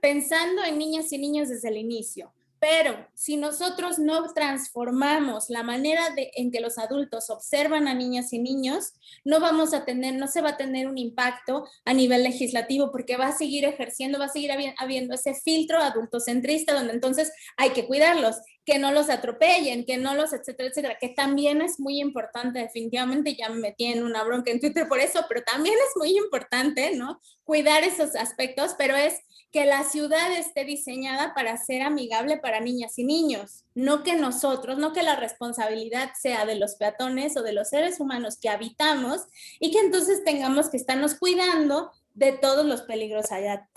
pensando en niñas y niños desde el inicio. Pero si nosotros no transformamos la manera en que los adultos observan a niñas y niños, no se va a tener un impacto a nivel legislativo, porque va a seguir ejerciendo, va a seguir habiendo ese filtro adultocentrista donde entonces hay que cuidarlos, que no los atropellen, que no los etcétera, etcétera, que también es muy importante, definitivamente. Ya me metí en una bronca en Twitter por eso, pero también es muy importante, ¿no? Cuidar esos aspectos, pero es que la ciudad esté diseñada para ser amigable para niñas y niños, no que la responsabilidad sea de los peatones o de los seres humanos que habitamos y que entonces tengamos que estarnos cuidando de todos los peligros allá,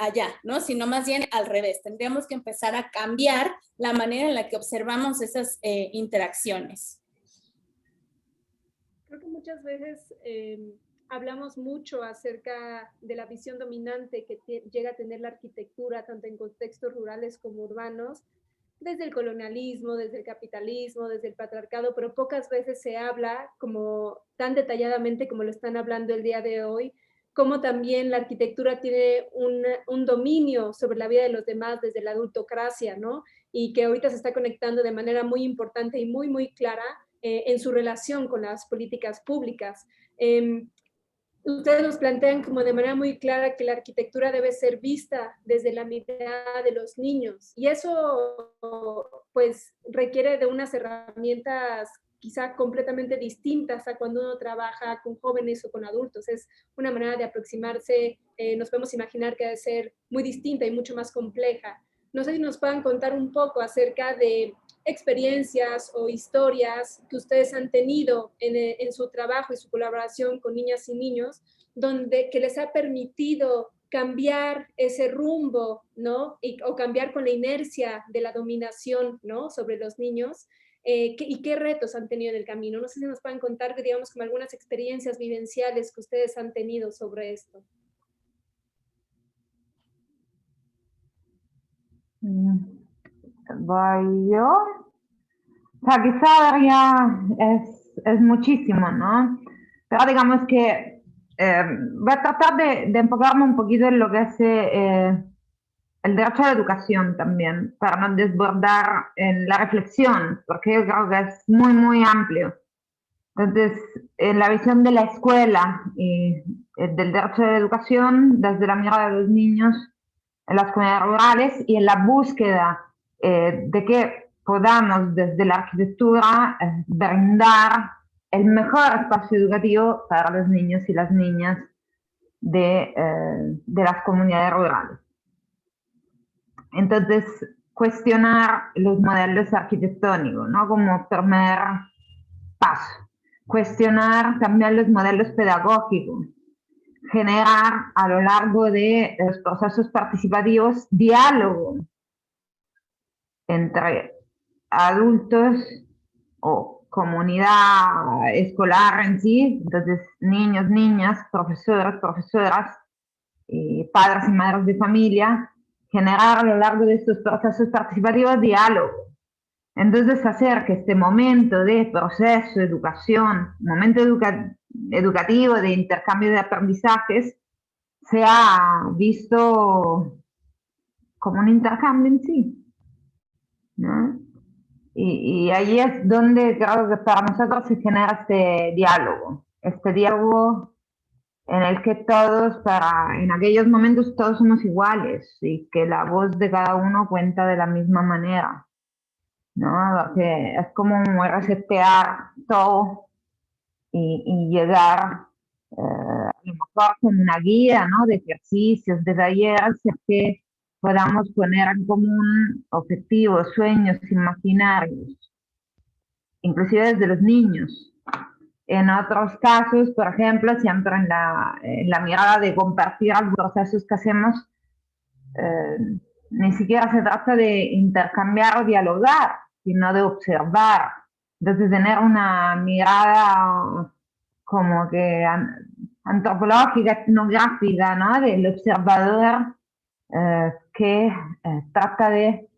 ¿no? Sino más bien al revés, tendríamos que empezar a cambiar la manera en la que observamos esas interacciones. Creo que muchas veces hablamos mucho acerca de la visión dominante que llega a tener la arquitectura, tanto en contextos rurales como urbanos, desde el colonialismo, desde el capitalismo, desde el patriarcado, pero pocas veces se habla como tan detalladamente como lo están hablando el día de hoy, como también la arquitectura tiene un dominio sobre la vida de los demás desde la adultocracia, ¿no? Y que ahorita se está conectando de manera muy importante y muy, muy clara en su relación con las políticas públicas. Ustedes nos plantean como de manera muy clara que la arquitectura debe ser vista desde la mirada de los niños, y eso pues requiere de unas herramientas quizá completamente distintas a cuando uno trabaja con jóvenes o con adultos. Es una manera de aproximarse, nos podemos imaginar que debe ser muy distinta y mucho más compleja. No sé si nos puedan contar un poco acerca de experiencias o historias que ustedes han tenido en su trabajo y su colaboración con niñas y niños, que les ha permitido cambiar ese rumbo, ¿no? O cambiar con la inercia de la dominación, ¿no? Sobre los niños. ¿Y qué retos han tenido en el camino? No sé si nos pueden contar, digamos, como algunas experiencias vivenciales que ustedes han tenido sobre esto. Voy yo. O sea, quizá ya es muchísimo, ¿no? Pero digamos que voy a tratar de enfocarme un poquito en lo que es el derecho a la educación también, para no desbordar en la reflexión, porque yo creo que es muy, muy amplio. Entonces, en la visión de la escuela y del derecho a la educación, desde la mirada de los niños en las comunidades rurales y en la búsqueda de que podamos desde la arquitectura brindar el mejor espacio educativo para los niños y las niñas de las comunidades rurales. Entonces, cuestionar los modelos arquitectónicos, ¿no? Como primer paso. Cuestionar también los modelos pedagógicos. Generar a lo largo de los procesos participativos diálogo entre adultos o comunidad escolar en sí, entonces niños, niñas, profesores, profesoras, y padres y madres de familia, generar a lo largo de estos procesos participativos diálogo. Entonces hacer que este momento de proceso, educación, momento educativo de intercambio de aprendizajes, sea visto como un intercambio en sí, ¿no? Y ahí es donde creo que para nosotros se genera este diálogo en el que todos, en aquellos momentos todos somos iguales y que la voz de cada uno cuenta de la misma manera, ¿no? Porque es como resetear todo y llegar a lo mejor con una guía, ¿no? De ejercicios, de talleres, que podamos poner en común objetivos, sueños, imaginarios, inclusive desde los niños. En otros casos, por ejemplo, siempre en la mirada de compartir los procesos que hacemos, ni siquiera se trata de intercambiar o dialogar, sino de observar. Entonces, tener una mirada como que antropológica, etnográfica, ¿no? Del observador que trata de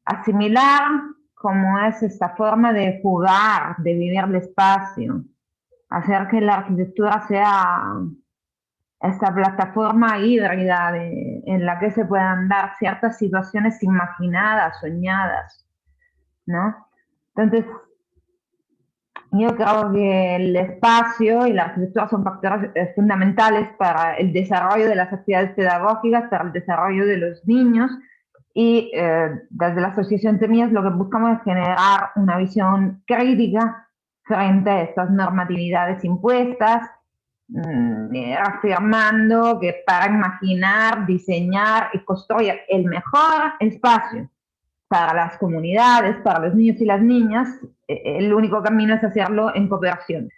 asimilar cómo es esta forma de jugar, de vivir el espacio, hacer que la arquitectura sea esta plataforma híbrida en la que se puedan dar ciertas situaciones imaginadas, soñadas, ¿no? Entonces, yo creo que el espacio y la arquitectura son factores fundamentales para el desarrollo de las actividades pedagógicas, para el desarrollo de los niños, y desde la Asociación Semillas lo que buscamos es generar una visión crítica frente a estas normatividades impuestas, afirmando que para imaginar, diseñar y construir el mejor espacio para las comunidades, para los niños y las niñas, el único camino es hacerlo en cooperación.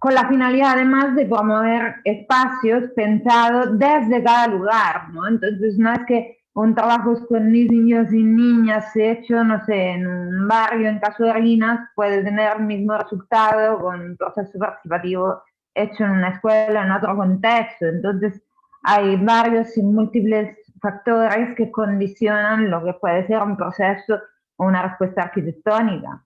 Con la finalidad además de promover espacios pensados desde cada lugar, ¿no? Entonces no es que un trabajo con niños y niñas hecho, no sé, en un barrio en Casuarinas puede tener el mismo resultado con un proceso participativo hecho en una escuela, en otro contexto. Entonces hay varios y múltiples factores que condicionan lo que puede ser un proceso o una respuesta arquitectónica.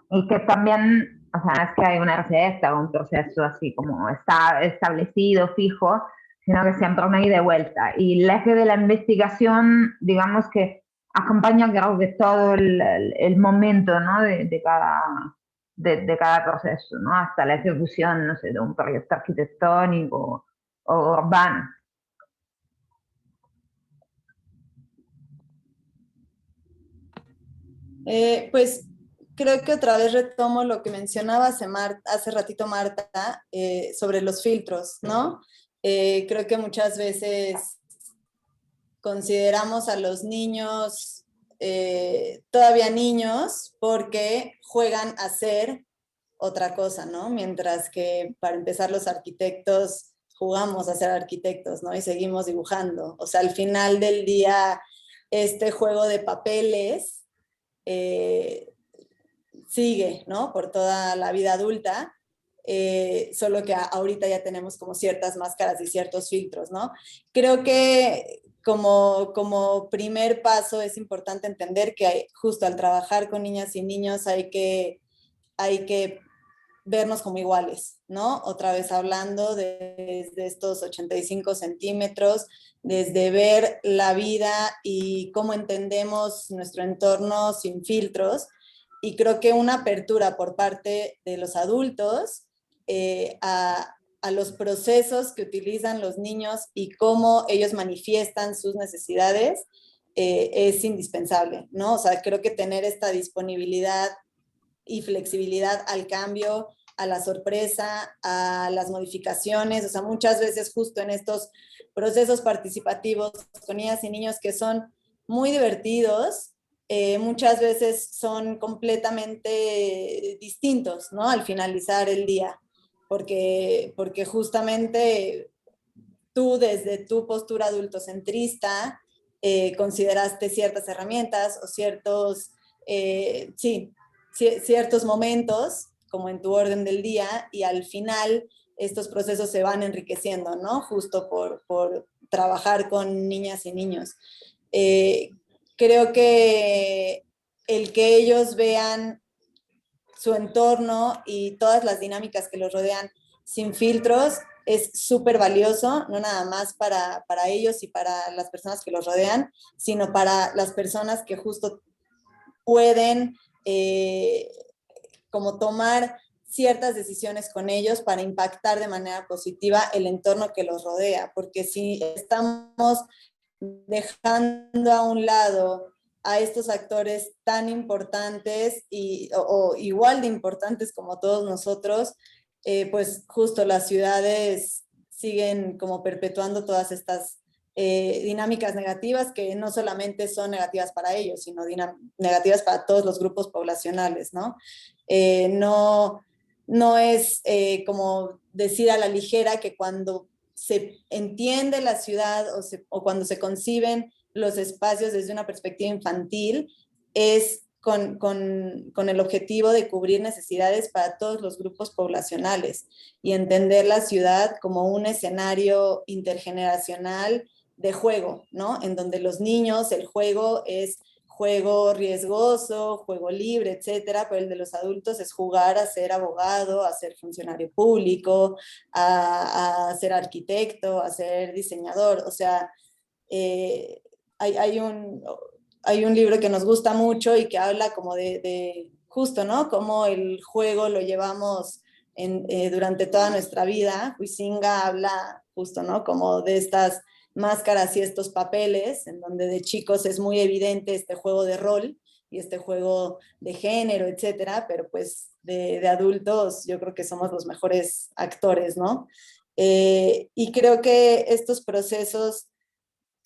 Y que también, o sea, no es que hay una receta o un proceso así como está establecido, fijo, sino que siempre una ida y vuelta. Y el eje de la investigación, digamos que acompaña, creo que todo el momento, ¿no? de cada proceso, ¿no? Hasta la ejecución, no sé, de un proyecto arquitectónico o urbano. Pues creo que otra vez retomo lo que mencionaba hace ratito Marta sobre los filtros, ¿no? Creo que muchas veces consideramos a los niños todavía niños porque juegan a ser otra cosa, ¿no? Mientras que para empezar los arquitectos jugamos a ser arquitectos, ¿no? Y seguimos dibujando. O sea, al final del día, este juego de papeles sigue, ¿no? Por toda la vida adulta, solo que ahorita ya tenemos como ciertas máscaras y ciertos filtros, ¿no? Creo que como primer paso es importante entender que justo al trabajar con niñas y niños hay que vernos como iguales, ¿no? Otra vez hablando desde estos 85 centímetros, desde ver la vida y cómo entendemos nuestro entorno sin filtros. Y creo que una apertura por parte de los adultos a los procesos que utilizan los niños y cómo ellos manifiestan sus necesidades es indispensable, ¿no? O sea, creo que tener esta disponibilidad y flexibilidad al cambio, a la sorpresa, a las modificaciones, o sea, muchas veces justo en estos procesos participativos con niñas y niños que son muy divertidos, muchas veces son completamente distintos, ¿no? Al finalizar el día, porque justamente tú desde tu postura adultocentrista consideraste ciertas herramientas o ciertos momentos como en tu orden del día y al final estos procesos se van enriqueciendo, ¿no? Justo por trabajar con niñas y niños. Creo que el que ellos vean su entorno y todas las dinámicas que los rodean sin filtros es súper valioso, no nada más para ellos y para las personas que los rodean, sino para las personas que justo pueden como tomar ciertas decisiones con ellos para impactar de manera positiva el entorno que los rodea, porque si estamos dejando a un lado a estos actores tan importantes o igual de importantes como todos nosotros, pues justo las ciudades siguen como perpetuando todas estas dinámicas negativas que no solamente son negativas para ellos, sino negativas para todos los grupos poblacionales, ¿no? No es como decir a la ligera que cuando se entiende la ciudad o cuando se conciben los espacios desde una perspectiva infantil, es con el objetivo de cubrir necesidades para todos los grupos poblacionales y entender la ciudad como un escenario intergeneracional de juego, ¿no? En donde los niños, el juego es juego riesgoso, juego libre, etcétera, pero el de los adultos es jugar a ser abogado, a ser funcionario público, a ser arquitecto, a ser diseñador. O sea, hay un libro que nos gusta mucho y que habla como de justo, ¿no? Cómo el juego lo llevamos durante toda nuestra vida. Huizinga habla justo, ¿no? Como de estas máscaras y estos papeles, en donde de chicos es muy evidente este juego de rol y este juego de género, etcétera, pero pues de adultos yo creo que somos los mejores actores, ¿no? Y creo que estos procesos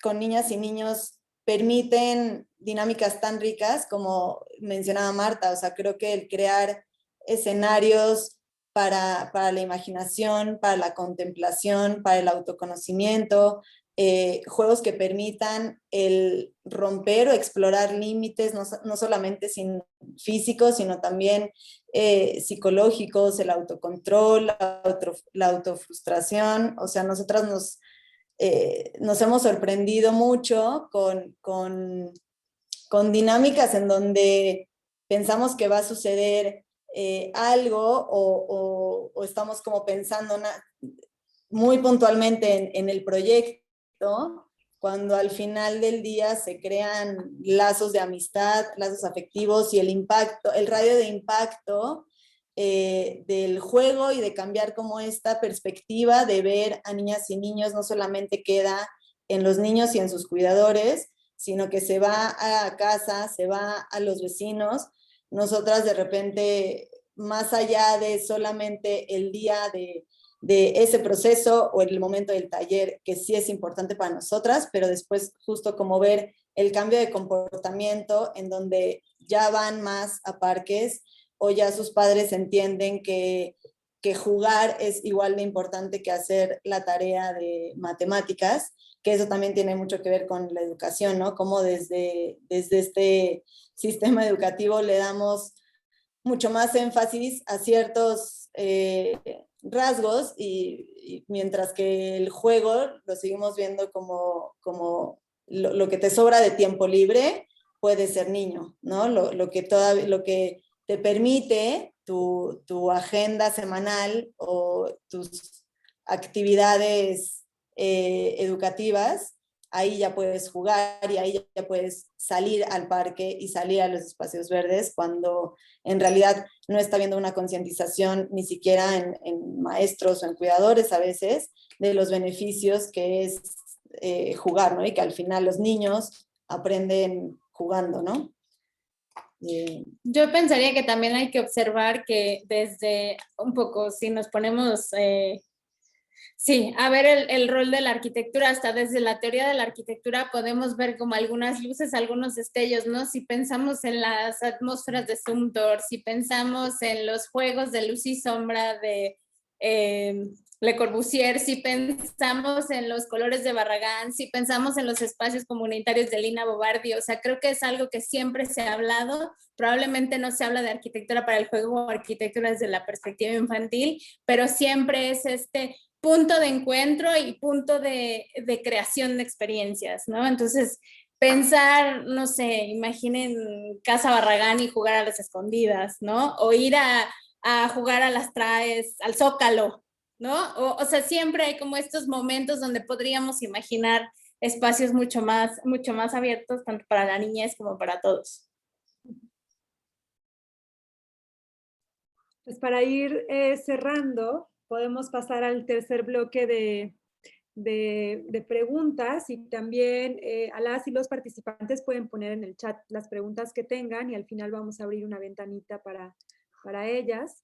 con niñas y niños permiten dinámicas tan ricas como mencionaba Marta, o sea, creo que el crear escenarios para la imaginación, para la contemplación, para el autoconocimiento, juegos que permitan el romper o explorar límites, no solamente físicos, sino también psicológicos, el autocontrol, la autofrustración. O sea, nosotras nos hemos sorprendido mucho con dinámicas en donde pensamos que va a suceder algo o estamos como pensando muy puntualmente en el proyecto, cuando al final del día se crean lazos de amistad, lazos afectivos y el radio de impacto del juego y de cambiar como esta perspectiva de ver a niñas y niños no solamente queda en los niños y en sus cuidadores, sino que se va a casa, se va a los vecinos. Nosotras de repente, más allá de solamente el día de ese proceso o el momento del taller, que sí es importante para nosotras, pero después justo como ver el cambio de comportamiento en donde ya van más a parques o ya sus padres entienden que jugar es igual de importante que hacer la tarea de matemáticas, que eso también tiene mucho que ver con la educación, ¿no? Como desde este sistema educativo le damos mucho más énfasis a ciertos rasgos y mientras que el juego lo seguimos viendo como lo que te sobra de tiempo libre puede ser niño, ¿no? Lo que te permite tu agenda semanal o tus actividades educativas, ahí ya puedes jugar y ahí ya puedes salir al parque y salir a los espacios verdes, cuando en realidad no está habiendo una concientización ni siquiera en maestros o en cuidadores a veces de los beneficios que es jugar, ¿no? Y que al final los niños aprenden jugando, ¿no? Yo pensaría que también hay que observar que desde un poco, si nos ponemos... sí, a ver el rol de la arquitectura, hasta desde la teoría de la arquitectura podemos ver como algunas luces, algunos destellos, ¿no? Si pensamos en las atmósferas de Zumthor, si pensamos en los juegos de luz y sombra de Le Corbusier, si pensamos en los colores de Barragán, si pensamos en los espacios comunitarios de Lina Bobardi, o sea, creo que es algo que siempre se ha hablado, probablemente no se habla de arquitectura para el juego o arquitectura desde la perspectiva infantil, pero siempre es este punto de encuentro y punto de creación de experiencias, ¿no? Entonces, pensar, no sé, imaginen Casa Barragán y jugar a las escondidas, ¿no? O ir a jugar a las traes, al Zócalo, ¿no? O sea, siempre hay como estos momentos donde podríamos imaginar espacios mucho más abiertos, tanto para la niñez como para todos. Pues para ir cerrando, podemos pasar al tercer bloque de preguntas, y también a las y los participantes pueden poner en el chat las preguntas que tengan, y al final vamos a abrir una ventanita para ellas.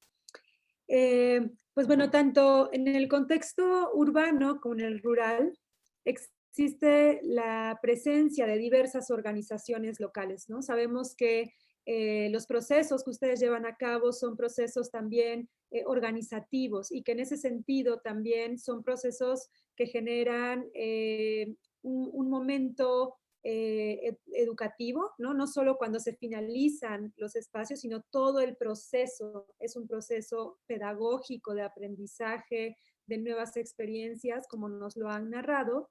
Pues bueno, tanto en el contexto urbano como en el rural existe la presencia de diversas organizaciones locales, ¿no? Sabemos que los procesos que ustedes llevan a cabo son procesos también organizativos, y que en ese sentido también son procesos que generan un momento educativo, ¿no? No solo cuando se finalizan los espacios, sino todo el proceso es un proceso pedagógico de aprendizaje, de nuevas experiencias, como nos lo han narrado.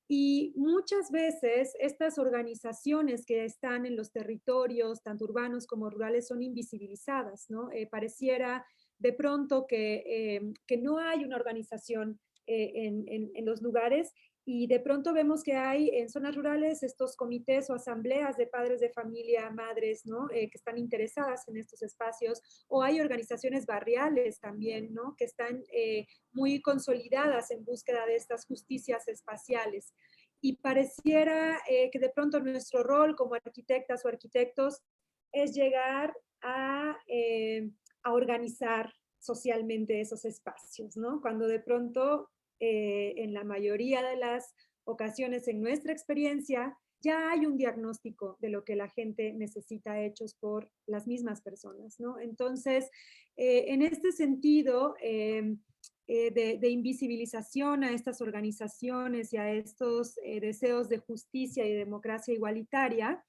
Y muchas veces estas organizaciones que están en los territorios, tanto urbanos como rurales, son invisibilizadas, ¿no? Pareciera de pronto que no hay una organización en los lugares, y de pronto vemos que hay en zonas rurales estos comités o asambleas de padres de familia, madres, ¿no? Que están interesadas en estos espacios, o hay organizaciones barriales también, ¿no? Que están muy consolidadas en búsqueda de estas justicias espaciales. Y pareciera que de pronto nuestro rol como arquitectas o arquitectos es llegar a organizar socialmente esos espacios, ¿no? Cuando de pronto, en la mayoría de las ocasiones en nuestra experiencia, ya hay un diagnóstico de lo que la gente necesita hechos por las mismas personas, ¿no? Entonces, en este sentido, de invisibilización a estas organizaciones y a estos deseos de justicia y democracia igualitaria,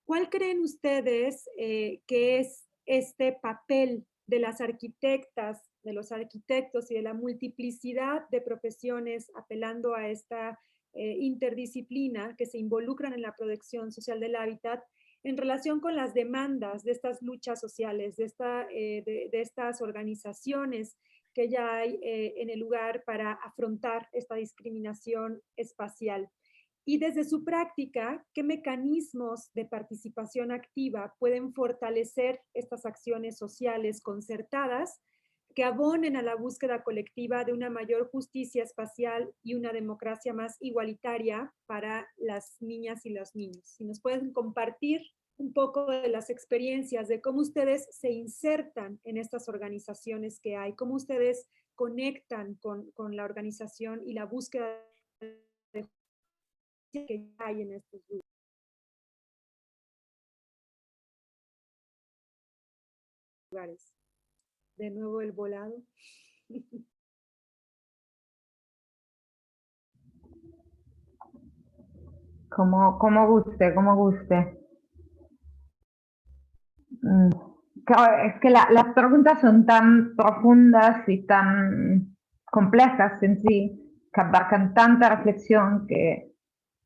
¿cuál creen ustedes que es este papel de las arquitectas, de los arquitectos y de la multiplicidad de profesiones, apelando a esta interdisciplina que se involucran en la protección social del hábitat, en relación con las demandas de estas luchas sociales, de estas organizaciones que ya hay en el lugar para afrontar esta discriminación espacial? Y desde su práctica, ¿qué mecanismos de participación activa pueden fortalecer estas acciones sociales concertadas que abonen a la búsqueda colectiva de una mayor justicia espacial y una democracia más igualitaria para las niñas y los niños? Si nos pueden compartir un poco de las experiencias de cómo ustedes se insertan en estas organizaciones que hay, cómo ustedes conectan con la organización y la búsqueda de que hay en estos lugares. De nuevo el volado. Como guste, como guste. Claro, es que las preguntas son tan profundas y tan complejas en sí, que abarcan tanta reflexión, que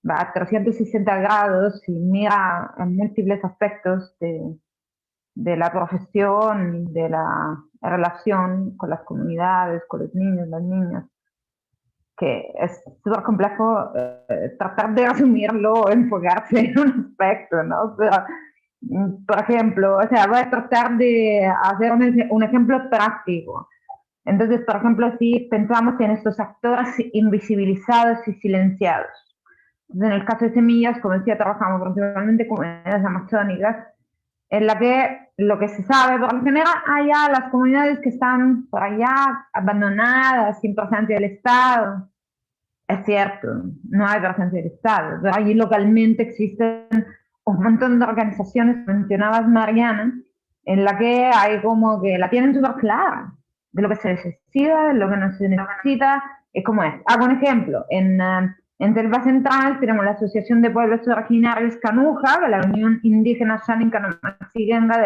va a 360 grados y mira en múltiples aspectos de la profesión, de la relación con las comunidades, con los niños, las niñas, que es súper complejo tratar de resumirlo o enfocarse en un aspecto, ¿no? Pero, por ejemplo, o sea, voy a tratar de hacer un ejemplo práctico. Entonces, por ejemplo, si pensamos en estos actores invisibilizados y silenciados. Entonces, en el caso de Semillas, como decía, trabajamos principalmente con comunidades amazónicas, en la que lo que se sabe por lo general, allá las comunidades que están por allá abandonadas, sin presencia del Estado. Es cierto, no hay presencia del Estado, pero allí localmente existen un montón de organizaciones, mencionabas Mariana, en la que hay como que la tienen súper clara de lo que se necesita, de lo que no se necesita, es como es. Hago un ejemplo, en Selva Central tenemos la Asociación de Pueblos Originarios Canuja, de la Unión Indígena Xanin-Canomaxigenga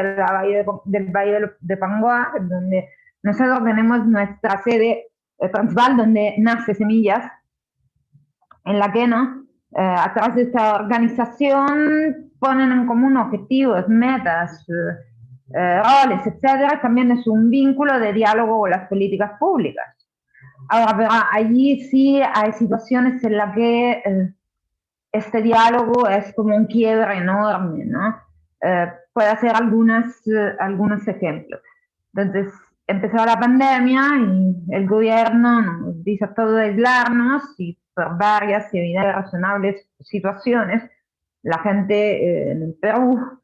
del Valle de Pangoa, donde nosotros tenemos nuestra sede principal, donde nace Semillas, en la que a través de esta organización ponen en común objetivos, metas, roles, etcétera. También es un vínculo de diálogo con las políticas públicas. Ahora, pero allí sí hay situaciones en las que este diálogo es como un quiebre enorme, ¿no? Puedo hacer algunos ejemplos. Entonces, empezó la pandemia y el gobierno nos dice todo aislarnos y por varias y evidentes razonables situaciones, la gente en el Perú,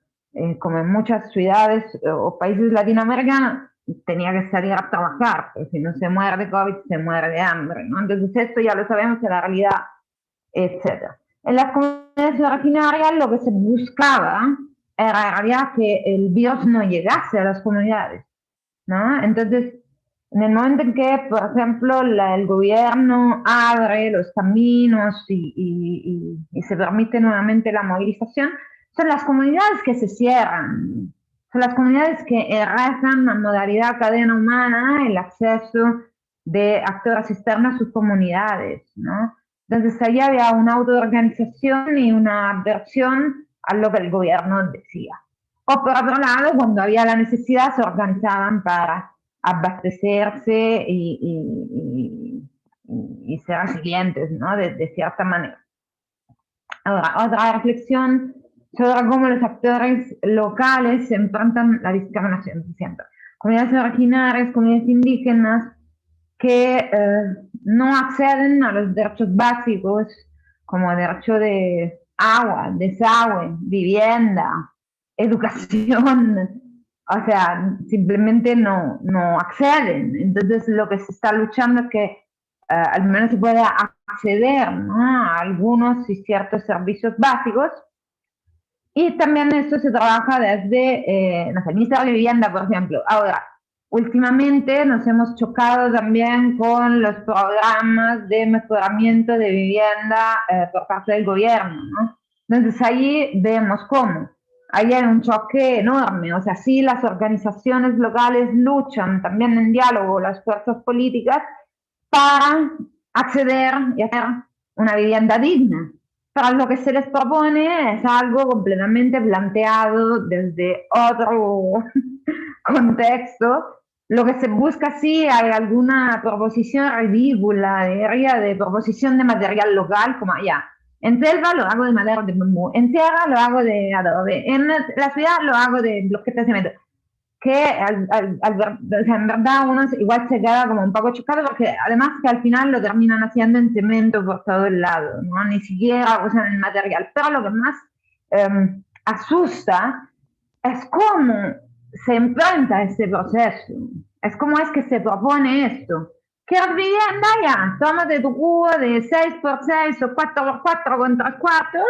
como en muchas ciudades o países latinoamericanos, tenía que salir a trabajar, porque si no se muere de COVID, se muere de hambre, ¿no? Entonces esto ya lo sabemos de la realidad, etc. En las comunidades originarias lo que se buscaba era en realidad que el virus no llegase a las comunidades, ¿no? Entonces, en el momento en que, por ejemplo, el gobierno abre los caminos y se permite nuevamente la movilización, son las comunidades que se cierran, son las comunidades que errazan la modalidad cadena humana, el acceso de actores externos a sus comunidades, ¿no? Entonces, ahí había una autoorganización y una adversión a lo que el gobierno decía. O por otro lado, cuando había la necesidad, se organizaban para abastecerse y ser resilientes, ¿no? De cierta manera. Ahora, otra reflexión sobre cómo los actores locales se enfrentan la discriminación siempre. Comunidades originarias, comunidades indígenas que no acceden a los derechos básicos como el derecho de agua, desagüe, vivienda, educación, o sea, simplemente no acceden. Entonces lo que se está luchando es que al menos se pueda acceder, ¿no?, a algunos y ciertos servicios básicos. Y también esto se trabaja desde, no sé, el Ministerio de Vivienda, por ejemplo. Ahora, últimamente nos hemos chocado también con los programas de mejoramiento de vivienda por parte del gobierno, ¿no? Entonces ahí vemos cómo. Ahí hay un choque enorme. O sea, sí, las organizaciones locales luchan también en diálogo las fuerzas políticas para acceder y hacer una vivienda digna. Pero lo que se les propone es algo completamente planteado desde otro contexto. Lo que se busca, sí, hay alguna proposición ridícula, de proposición de material local, como allá. En selva lo hago de madera de bambú, en tierra lo hago de adobe, en la ciudad lo hago de bloques de cemento. Que o sea, en verdad uno igual se queda como un poco chocado porque además que al final lo terminan haciendo en cemento por todo el lado, ¿no? Ni siquiera usan el material. Pero lo que más asusta es cómo se enfrenta ese proceso, es cómo es que se propone esto. ¿Quieres vivienda? Ya, tómate tu cubo de 6x6 o 4x4 con 3 cuartos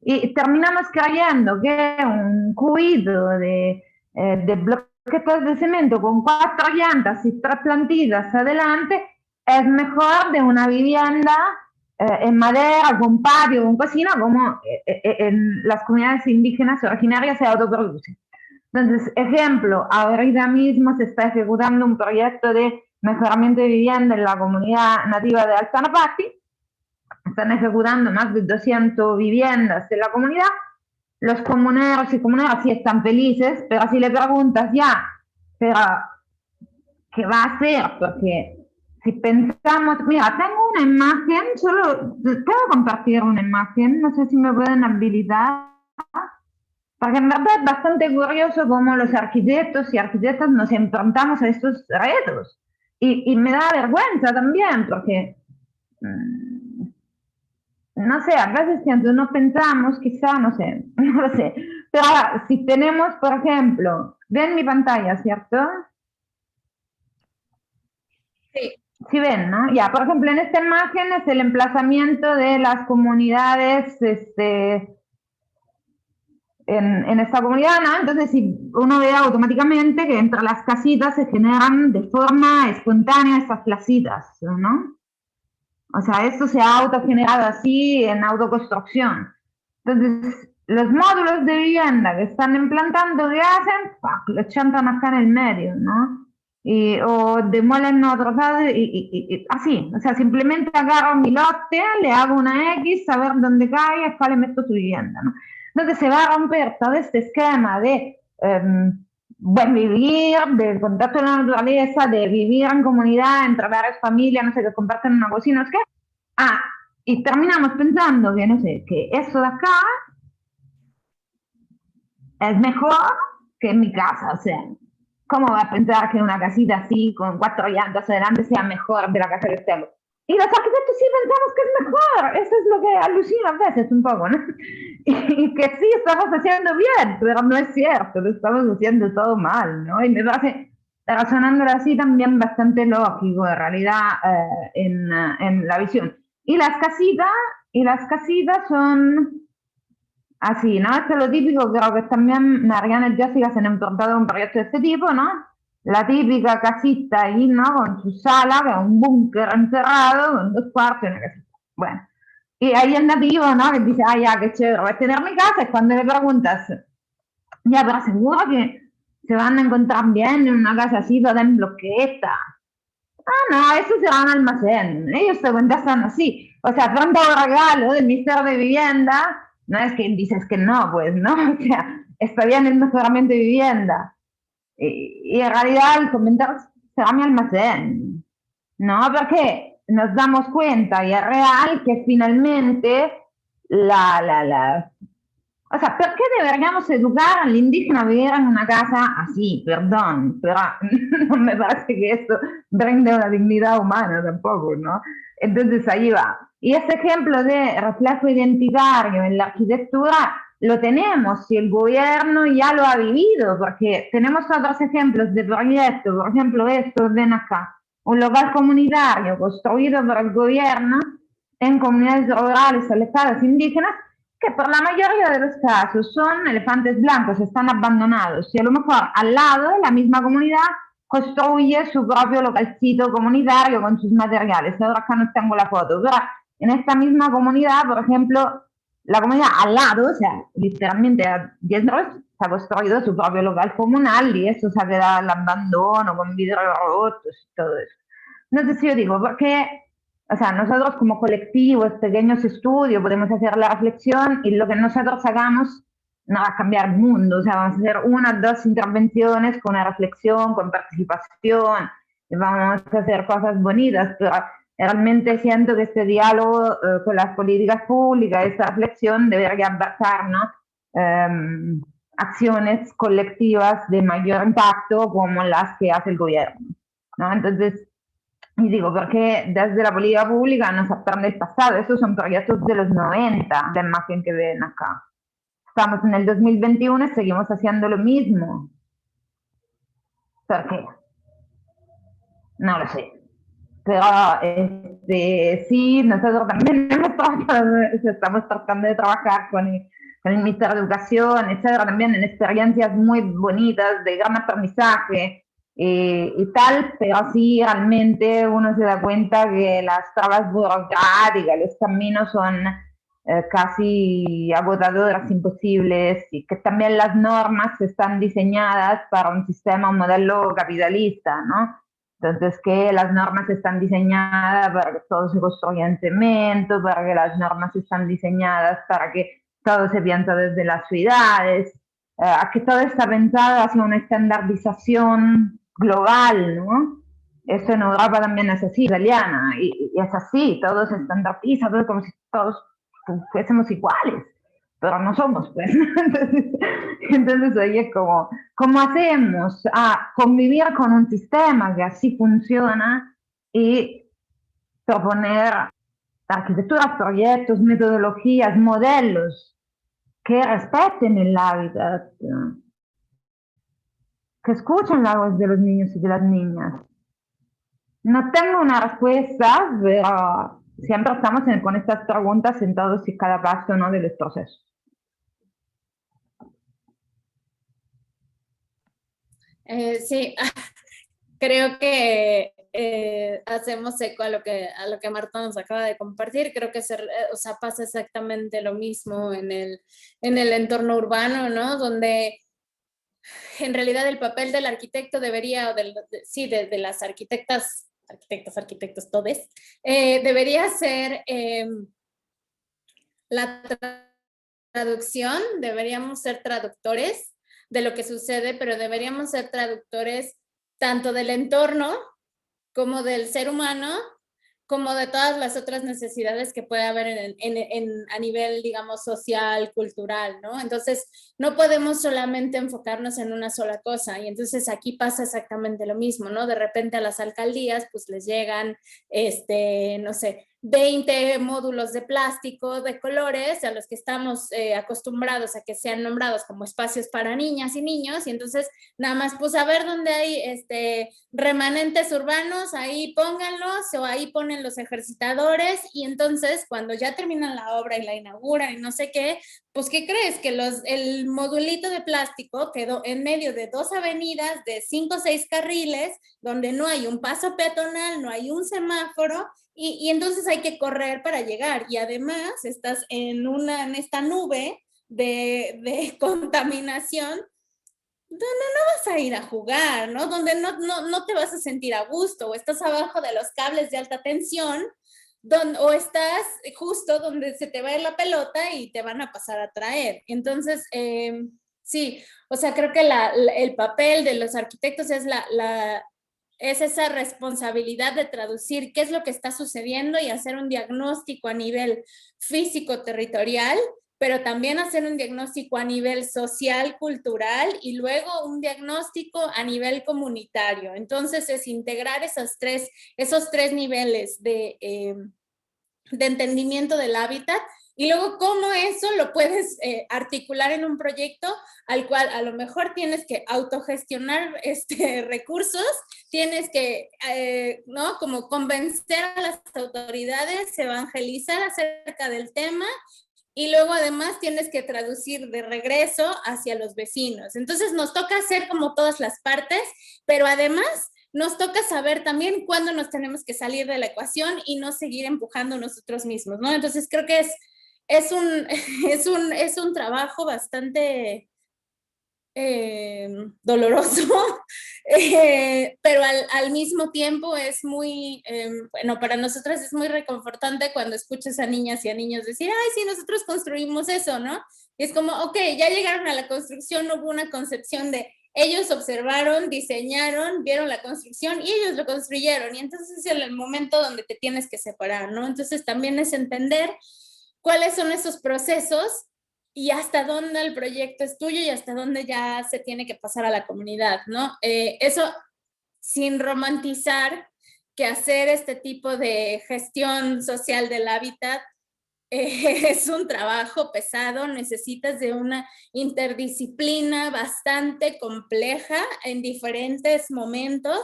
y terminamos creyendo que un cubito de bloques de cemento con 4 llantas y 3 plantillas adelante es mejor de una vivienda en madera, con patio, con cocina, como en las comunidades indígenas originarias se autoproducen. Entonces, ejemplo, ahorita mismo se está ejecutando un proyecto de mejoramiento de vivienda en la comunidad nativa de Altanapati. Están ejecutando más de 200 viviendas en la comunidad los comuneros y comuneras sí están felices, pero si le preguntas ya, pero ¿qué va a hacer? Porque si pensamos, mira, tengo una imagen, solo puedo compartir una imagen, no sé si me pueden habilitar, porque en verdad es bastante curioso cómo los arquitectos y arquitectas nos enfrentamos a estos retos. Y me da vergüenza también, porque no sé, a veces cuando no pensamos, quizá, no sé, no lo sé. Pero ahora, si tenemos, por ejemplo, ven mi pantalla, ¿cierto? Sí. Sí ven, ¿no? Ya, por ejemplo, en esta imagen es el emplazamiento de las comunidades, en esta comunidad, ¿no? Entonces, si uno ve automáticamente que entre las casitas se generan de forma espontánea estas placitas, ¿no? O sea, esto se ha autogenerado así en autoconstrucción. Entonces, los módulos de vivienda que están implantando, ¿qué hacen? ¡Pac! Lo chantan acá en el medio, ¿no? O demuelen otros lados y así. O sea, simplemente agarro mi lote, le hago una X, a ver dónde cae, acá le meto su vivienda, ¿no? Entonces se va a romper todo este esquema de buen vivir, de contacto con la naturaleza, de vivir en comunidad, entre varias familias, no sé, que comparten una cocina, no sé qué. Ah, y terminamos pensando que, no sé, que eso de acá es mejor que en mi casa, o sea, ¿cómo va a pensar que una casita así, con 4 llantas adelante, sea mejor de la casa que tengo? Y los arquitectos sí pensamos que es mejor, eso es lo que alucina a veces un poco, ¿no? Y que sí estamos haciendo bien, pero no es cierto, lo estamos haciendo todo mal, ¿no? Y me parece, razonándolo así, también bastante lógico, en realidad, en la visión. Y las casitas son así, ¿no? Esto es lo típico, creo que también Mariana y Jessica se han enfrentado a un proyecto de este tipo, ¿no? La típica casita ahí, ¿no? Con su sala, que es un búnker encerrado, con 2 cuartos y una casita. Bueno, y ahí el nativo, ¿no? Que dice, ah, ya, qué chévere, voy a tener mi casa, es cuando le preguntas, ya, pero seguro que se van a encontrar bien en una casa así, toda en bloqueta. Ah, no, eso será un almacén. Ellos te contestan así. O sea, frente al regalo del Ministerio de Vivienda, no es que dices que no, pues, ¿no? O sea, está bien el mejoramiento de vivienda. Y en realidad el comentario será mi almacén. No, porque nos damos cuenta y es real que finalmente la o sea, ¿por qué deberíamos educar al indígena a vivir en una casa así? Perdón, pero no me parece que esto brinde una dignidad humana tampoco, ¿no? Entonces ahí va. Y ese ejemplo de reflejo identitario en la arquitectura lo tenemos si el gobierno ya lo ha vivido, porque tenemos otros ejemplos de proyectos, por ejemplo, esto ven acá, un local comunitario construido por el gobierno en comunidades rurales alejadas indígenas que por la mayoría de los casos son elefantes blancos, están abandonados y a lo mejor al lado de la misma comunidad construye su propio localcito comunitario con sus materiales. Ahora acá no tengo la foto, pero en esta misma comunidad, por ejemplo, la comunidad al lado, o sea, literalmente a 10 metros, se ha construido su propio local comunal y eso se ha quedado al abandono con vidrios rotos y todo eso. No sé si yo digo, porque o sea, nosotros como colectivos, pequeños estudios, podemos hacer la reflexión y lo que nosotros hagamos no va a cambiar el mundo. O sea, vamos a hacer 1 o 2 intervenciones con una reflexión, con participación, y vamos a hacer cosas bonitas, pero realmente siento que este diálogo con las políticas públicas, esta reflexión debería abarcar, ¿no? Acciones colectivas de mayor impacto como las que hace el gobierno, ¿no? Entonces, y digo, porque desde la política pública nos aprende el pasado, esos son proyectos de los 90, la imagen que ven acá. Estamos en el 2021 y seguimos haciendo lo mismo. ¿Por qué? No lo sé. Pero sí, nosotros también estamos tratando de trabajar con el Ministerio de Educación, etcétera, también en experiencias muy bonitas de gran aprendizaje y tal, pero sí realmente uno se da cuenta que las trabas burocráticas, los caminos son casi agotadoras, imposibles, y que también las normas están diseñadas para un sistema, un modelo capitalista, ¿no? Entonces, que las normas están diseñadas para que todo se construya en cemento, para que las normas están diseñadas para que todo se piensa desde las ciudades, que todo está pensado hacia una estandarización global, ¿no? Esto en Europa también es así, italiana, y es así, todo se estandariza, todo como si todos fuésemos iguales, pero no somos, pues. Entonces ahí es como, ¿cómo hacemos a convivir con un sistema que así funciona y proponer arquitecturas, proyectos, metodologías, modelos que respeten el hábitat, que escuchen la voz de los niños y de las niñas? No tengo una respuesta, pero siempre estamos con estas preguntas en todos y cada paso, ¿no?, de los procesos. Sí, creo que hacemos eco a lo que Marta nos acaba de compartir. Creo que o sea, pasa exactamente lo mismo en el entorno urbano, ¿no? Donde en realidad el papel del arquitecto debería, de las arquitectas, arquitectos, todes, debería ser la traducción. Deberíamos ser traductores de lo que sucede, pero deberíamos ser traductores tanto del entorno como del ser humano, como de todas las otras necesidades que puede haber a nivel, digamos, social, cultural, ¿no? Entonces, no podemos solamente enfocarnos en una sola cosa, y entonces aquí pasa exactamente lo mismo, ¿no? De repente a las alcaldías, pues les llegan, no sé, 20 módulos de plástico de colores a los que estamos acostumbrados a que sean nombrados como espacios para niñas y niños, y entonces nada más, pues a ver dónde hay remanentes urbanos, ahí pónganlos, o ahí ponen los ejercitadores, y entonces cuando ya terminan la obra y la inauguran y no sé qué, pues ¿qué crees? Que el modulito de plástico quedó en medio de 2 avenidas de 5 o 6 carriles, donde no hay un paso peatonal, no hay un semáforo, y entonces hay que correr para llegar, y además estás en esta nube de contaminación, donde no vas a ir a jugar, ¿no? Donde no te vas a sentir a gusto, o estás abajo de los cables de alta tensión, o estás justo donde se te va a ir la pelota y te van a pasar a traer. Entonces, sí, o sea, creo que el papel de los arquitectos es es esa responsabilidad de traducir qué es lo que está sucediendo y hacer un diagnóstico a nivel físico-territorial, pero también hacer un diagnóstico a nivel social, cultural, y luego un diagnóstico a nivel comunitario. Entonces es integrar esos tres niveles de entendimiento del hábitat, y luego cómo eso lo puedes articular en un proyecto al cual a lo mejor tienes que autogestionar recursos, tienes que, ¿no?, como convencer a las autoridades, evangelizar acerca del tema, y luego además tienes que traducir de regreso hacia los vecinos. Entonces nos toca hacer como todas las partes, pero además nos toca saber también cuándo nos tenemos que salir de la ecuación y no seguir empujando nosotros mismos, ¿no? Entonces creo que es un trabajo bastante doloroso, pero al mismo tiempo es muy, bueno, para nosotras es muy reconfortante cuando escuchas a niñas y a niños decir, ay, sí, nosotros construimos eso, ¿no? Y es como, ok, ya llegaron a la construcción, no hubo una concepción de ellos observaron, diseñaron, vieron la construcción y ellos lo construyeron, y entonces es el momento donde te tienes que separar, ¿no? Entonces también es entender cuáles son esos procesos y hasta dónde el proyecto es tuyo y hasta dónde ya se tiene que pasar a la comunidad, ¿no? Eso sin romantizar que hacer este tipo de gestión social del hábitat es un trabajo pesado, necesitas de una interdisciplina bastante compleja en diferentes momentos,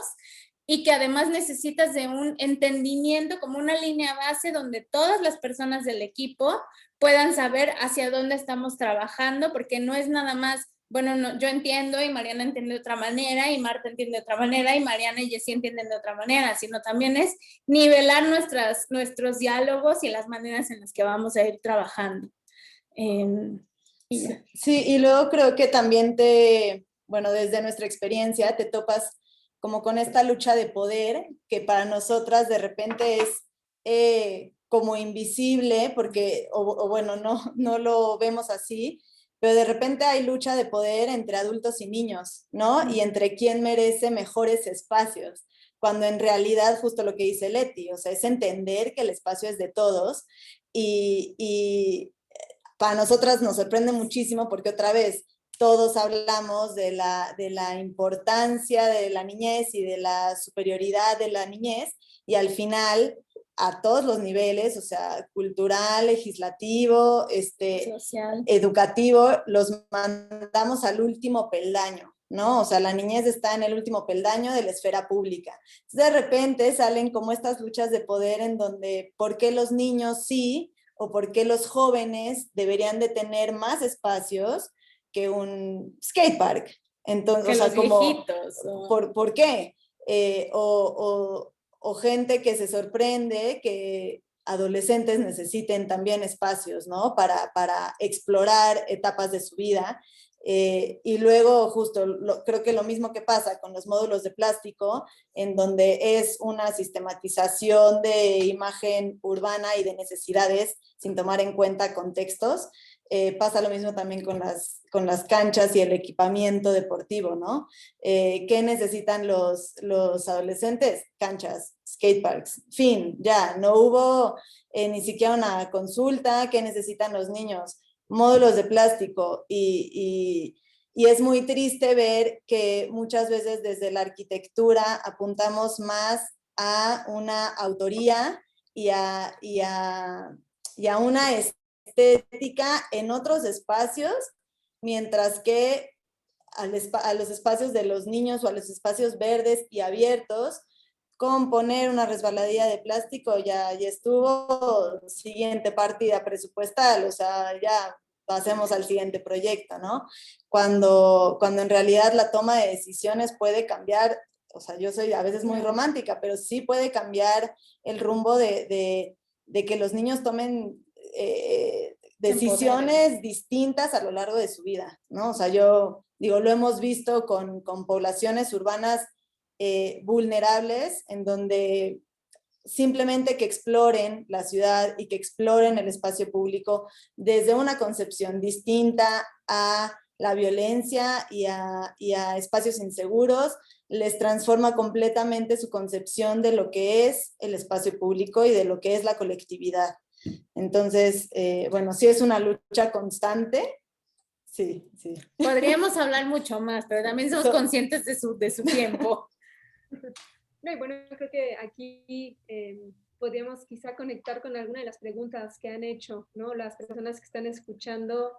y que además necesitas de un entendimiento como una línea base donde todas las personas del equipo puedan saber hacia dónde estamos trabajando, porque no es nada más, bueno, no, yo entiendo y Mariana entiende de otra manera y Marta entiende de otra manera y Mariana y Jessie entienden de otra manera, sino también es nivelar nuestros diálogos y las maneras en las que vamos a ir trabajando. Sí, y luego creo que también bueno, desde nuestra experiencia te topas como con esta lucha de poder que para nosotras de repente es como invisible, porque, o bueno, no lo vemos así, pero de repente hay lucha de poder entre adultos y niños, ¿no? Y entre quién merece mejores espacios, cuando en realidad justo lo que dice Leti, o sea, es entender que el espacio es de todos y para nosotras nos sorprende muchísimo porque otra vez todos hablamos de la importancia de la niñez y de la superioridad de la niñez y al final a todos los niveles, o sea, cultural, legislativo, social, educativo, los mandamos al último peldaño, ¿no? O sea, la niñez está en el último peldaño de la esfera pública. Entonces, de repente salen como estas luchas de poder en donde, ¿por qué los niños sí? O ¿por qué los jóvenes deberían de tener más espacios que un skatepark? Entonces, que o sea, los como, viejitos. ¿por qué? O gente que se sorprende que adolescentes necesiten también espacios, ¿no? Para explorar etapas de su vida. Y luego justo creo que lo mismo que pasa con los módulos de plástico, en donde es una sistematización de imagen urbana y de necesidades sin tomar en cuenta contextos. Pasa lo mismo también con las canchas y el equipamiento deportivo, ¿no? ¿Qué necesitan los adolescentes? Canchas, skateparks, fin, ya, no hubo ni siquiera una consulta. ¿Qué necesitan los niños? Módulos de plástico y es muy triste ver que muchas veces desde la arquitectura apuntamos más a una autoría y a una estética en otros espacios, mientras que a los espacios de los niños o a los espacios verdes y abiertos, con poner una resbaladilla de plástico ya estuvo, siguiente partida presupuestal, o sea, ya pasemos al siguiente proyecto, ¿no? Cuando en realidad la toma de decisiones puede cambiar, o sea, yo soy a veces muy romántica, pero sí puede cambiar el rumbo de que los niños tomen decisiones distintas a lo largo de su vida, ¿no? O sea, yo digo, lo hemos visto con poblaciones urbanas vulnerables, en donde simplemente que exploren la ciudad y que exploren el espacio público desde una concepción distinta a la violencia y a espacios inseguros, les transforma completamente su concepción de lo que es el espacio público y de lo que es la colectividad. Entonces, bueno, sí es una lucha constante. Sí. Podríamos hablar mucho más, pero también somos conscientes de su tiempo. No, y bueno, creo que aquí podríamos quizá conectar con alguna de las preguntas que han hecho, ¿no? Las personas que están escuchando.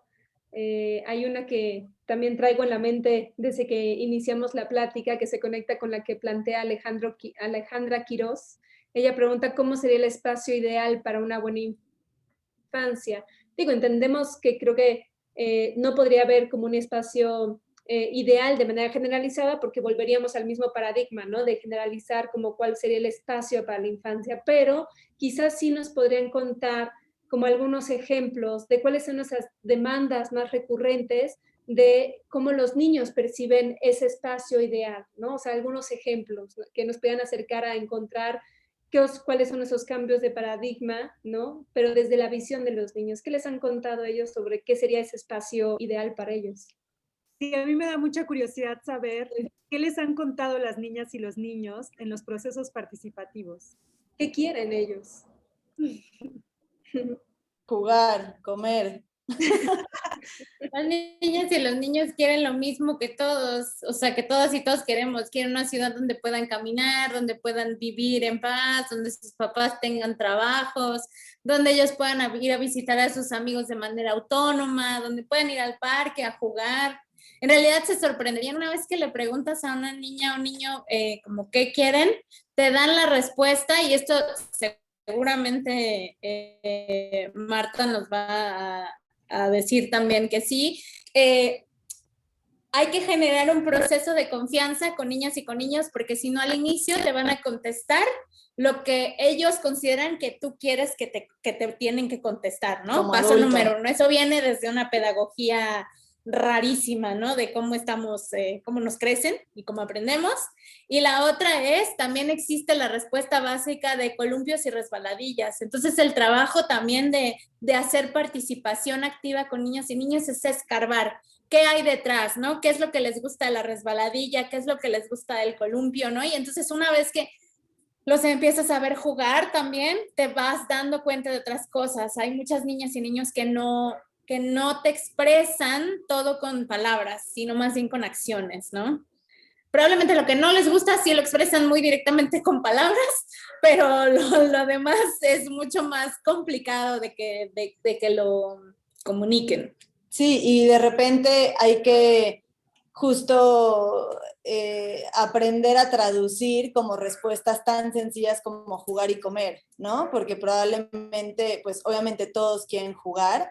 Hay una que también traigo en la mente desde que iniciamos la plática, que se conecta con la que plantea Alejandra Quiroz. Ella pregunta cómo sería el espacio ideal para una buena infancia. Digo, entendemos que creo que no podría haber como un espacio ideal de manera generalizada, porque volveríamos al mismo paradigma, ¿no? De generalizar como cuál sería el espacio para la infancia, pero quizás sí nos podrían contar como algunos ejemplos de cuáles son esas demandas más recurrentes de cómo los niños perciben ese espacio ideal, ¿no? O sea, algunos ejemplos que nos puedan acercar a encontrar cuáles son esos cambios de paradigma, ¿no? Pero desde la visión de los niños. ¿Qué les han contado ellos sobre qué sería ese espacio ideal para ellos? Sí, a mí me da mucha curiosidad saber qué les han contado las niñas y los niños en los procesos participativos. ¿Qué quieren ellos? Jugar, comer. Las niñas y los niños quieren lo mismo que todos, o sea, que todas y todos queremos. Quieren una ciudad donde puedan caminar, donde puedan vivir en paz, donde sus papás tengan trabajos, donde ellos puedan ir a visitar a sus amigos de manera autónoma, donde puedan ir al parque a jugar. En realidad se sorprenderían una vez que le preguntas a una niña o un niño como qué quieren, te dan la respuesta, y esto seguramente Marta nos va a decir también que sí. Hay que generar un proceso de confianza con niñas y con niños, porque si no al inicio te van a contestar lo que ellos consideran que tú quieres que te tienen que contestar, ¿no? Como Paso adulto. número 1. Eso viene desde una pedagogía rarísima, ¿no? De cómo estamos, cómo nos crecen y cómo aprendemos. Y la otra es, también existe la respuesta básica de columpios y resbaladillas. Entonces, el trabajo también de hacer participación activa con niños y niñas es escarbar. ¿Qué hay detrás, no? ¿Qué es lo que les gusta de la resbaladilla? ¿Qué es lo que les gusta del columpio, no? Y entonces, una vez que los empiezas a ver jugar también, te vas dando cuenta de otras cosas. Hay muchas niñas y niños que no te expresan todo con palabras, sino más bien con acciones, ¿no? Probablemente lo que no les gusta sí lo expresan muy directamente con palabras, pero lo demás es mucho más complicado de que lo comuniquen. Sí, y de repente hay que justo aprender a traducir como respuestas tan sencillas como jugar y comer, ¿no? Porque probablemente, pues obviamente todos quieren jugar,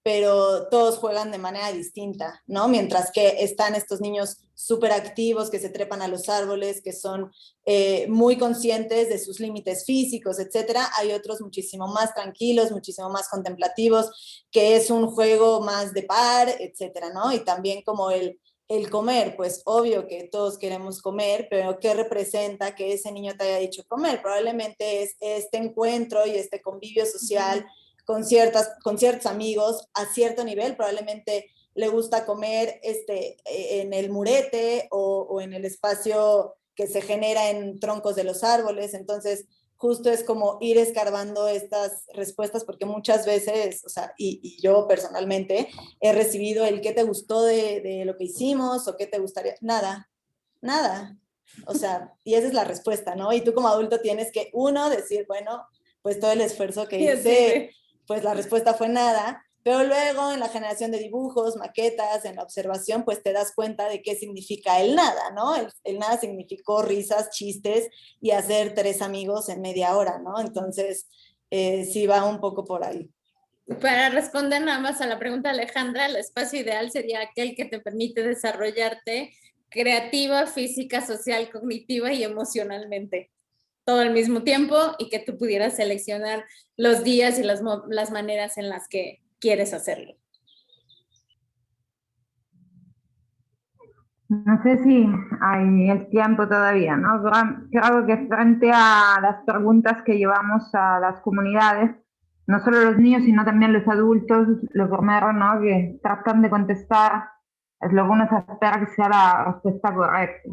pero todos juegan de manera distinta, ¿no? Mientras que están estos niños súper activos que se trepan a los árboles, que son muy conscientes de sus límites físicos, etcétera. Hay otros muchísimo más tranquilos, muchísimo más contemplativos, que es un juego más de par, etcétera, ¿no? Y también como el comer, pues obvio que todos queremos comer, pero ¿qué representa que ese niño te haya dicho comer? Probablemente es este encuentro y este convivio social con ciertos amigos a cierto nivel. Probablemente le gusta comer en el murete o en el espacio que se genera en troncos de los árboles. Entonces, justo es como ir escarbando estas respuestas, porque muchas veces, o sea, y yo personalmente he recibido el qué te gustó de lo que hicimos o qué te gustaría, nada. O sea, y esa es la respuesta, ¿no? Y tú como adulto tienes que, uno, decir, bueno, pues todo el esfuerzo que hice, pues la respuesta fue nada, pero luego en la generación de dibujos, maquetas, en la observación, pues te das cuenta de qué significa el nada, ¿no? El nada significó risas, chistes y hacer 3 amigos en media hora, ¿no? Entonces, sí va un poco por ahí. Para responder nada más a la pregunta de Alejandra, el espacio ideal sería aquel que te permite desarrollarte creativa, física, social, cognitiva y emocionalmente, todo al mismo tiempo, y que tú pudieras seleccionar los días y las maneras en las que quieres hacerlo. No sé si hay el tiempo todavía, ¿no? Creo que frente a las preguntas que llevamos a las comunidades, no solo los niños, sino también los adultos, lo primero, ¿no?, que tratan de contestar es lo que uno se espera que sea la respuesta correcta.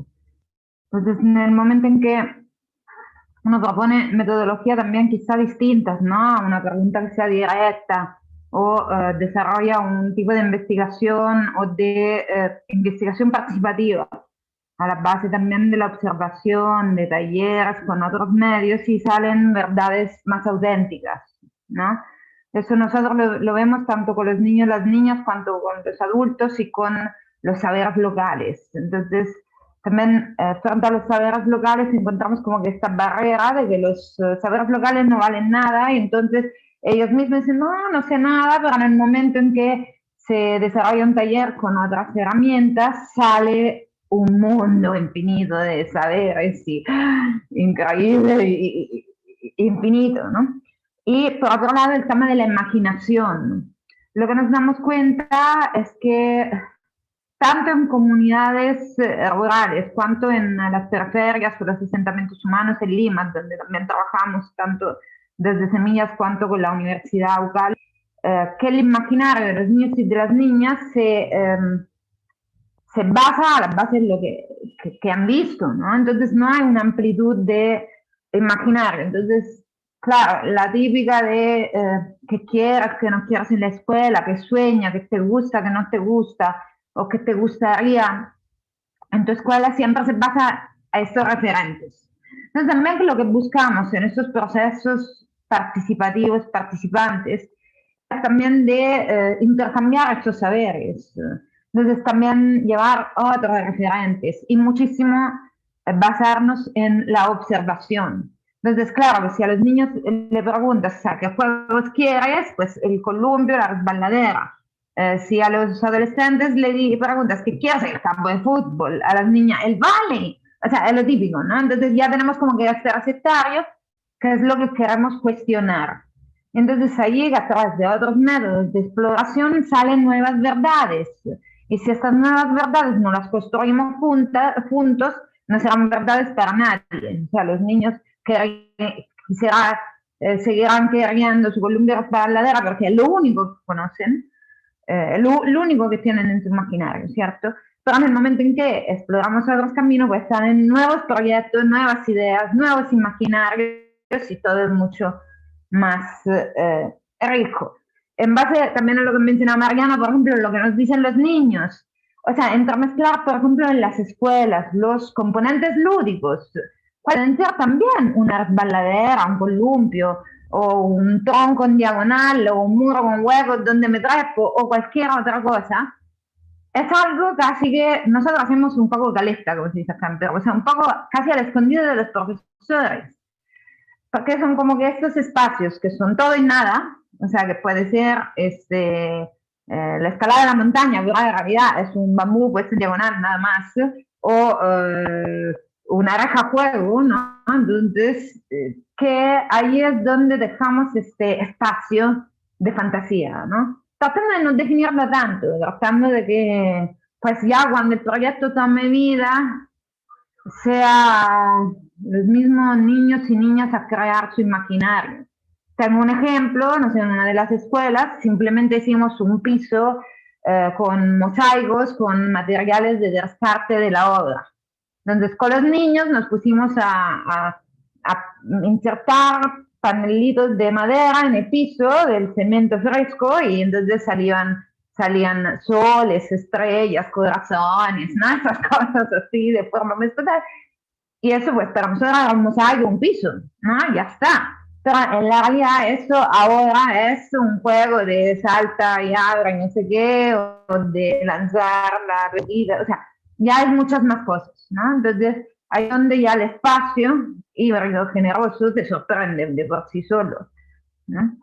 Entonces, en el momento en que uno propone metodologías también quizá distintas, ¿no? Una pregunta que sea directa, o desarrolla un tipo de investigación o de investigación participativa a la base también de la observación, de talleres con otros medios, y salen verdades más auténticas, ¿no? Eso nosotros lo vemos tanto con los niños y las niñas, cuanto con los adultos y con los saberes locales. Entonces, también frente a los saberes locales encontramos como que esta barrera de que los saberes locales no valen nada, y entonces ellos mismos dicen, no sé nada, pero en el momento en que se desarrolla un taller con otras herramientas, sale un mundo infinito de saberes, y increíble y infinito, ¿no? Y por otro lado, el tema de la imaginación. Lo que nos damos cuenta es que tanto en comunidades rurales cuanto en las periferias o los asentamientos humanos en Lima, donde también trabajamos tanto desde Semillas cuanto con la Universidad UCAL, que el imaginario de los niños y de las niñas se basa a la base de lo que han visto, ¿no? Entonces no hay una amplitud de imaginario. Entonces, claro, la típica de que quieras, que no quieras en la escuela, que sueña, que te gusta, que no te gusta, o que te gustaría en tu escuela, siempre se basa a estos referentes. Entonces, también lo que buscamos en estos procesos participativos, participantes, es también de intercambiar estos saberes. Entonces, también llevar otros referentes y muchísimo basarnos en la observación. Entonces, claro, que si a los niños le preguntas, o sea, ¿qué juegos quieres? Pues el columpio, la resbaladera. Si a los adolescentes le preguntas, ¿qué quieres? El campo de fútbol. A las niñas, el vale. O sea, es lo típico, ¿no? Entonces ya tenemos como que este recetario, que es lo que queremos cuestionar. Entonces allí, a través de otros métodos de exploración, salen nuevas verdades. Y si estas nuevas verdades no las construimos juntos, no serán verdades para nadie. O sea, los niños seguirán queriendo su columpio resbaladera porque es lo único que conocen, lo único que tienen en su imaginario, ¿cierto? Pero en el momento en que exploramos otros caminos, pues salen nuevos proyectos, nuevas ideas, nuevos imaginarios y todo es mucho más rico. En base también a lo que mencionaba Mariana, por ejemplo, lo que nos dicen los niños, o sea, entremezclar, por ejemplo, en las escuelas, los componentes lúdicos, pueden ser también una resbaladera, un columpio, o un tronco en diagonal, o un muro con huecos donde me trepo, o cualquier otra cosa. Es algo casi que nosotros hacemos un poco calesta, como se dice acá, pero, o sea, un poco casi al escondido de los profesores, porque son como que estos espacios que son todo y nada, o sea, que puede ser la escalada de la montaña, pero en realidad es un bambú puesto en diagonal nada más, o una reja a juego, ¿no? Entonces, que ahí es donde dejamos este espacio de fantasía, ¿no? Tratando de no definirlo tanto, tratando de que, pues ya cuando el proyecto tome vida, sea los mismos niños y niñas a crear su imaginario. Tengo un ejemplo, no sé, en una de las escuelas simplemente hicimos un piso con mosaicos, con materiales de descarte de la obra. Entonces, con los niños nos pusimos a insertar panelitos de madera en el piso del cemento fresco y entonces salían soles, estrellas, corazones, ¿no? Esas cosas así de forma especial. Y eso, pues, para nosotros era un mosaico, un piso, ¿no? Ya está. Pero en la realidad eso ahora es un juego de salta y abra y no sé qué, o de lanzar la bebida, o sea, ya hay muchas más cosas, ¿no? Entonces, ahí donde ya el espacio y lo generoso te sorprende de por sí solo, ¿no?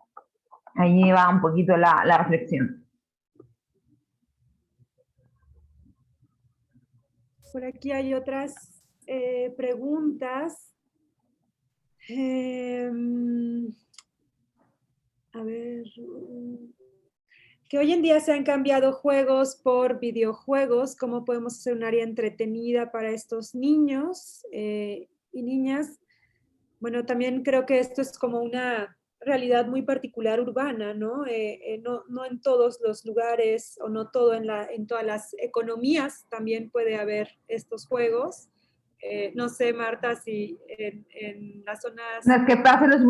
Ahí va un poquito la reflexión. Por aquí hay otras preguntas. A ver, que hoy en día se han cambiado juegos por videojuegos, ¿cómo podemos hacer un área entretenida para estos niños y niñas? Bueno, también creo que esto es como una realidad muy particular urbana, ¿no? No en todos los lugares o no todo en todas las economías también puede haber estos juegos. No sé, Marta, si en las zonas... No, es que pasa los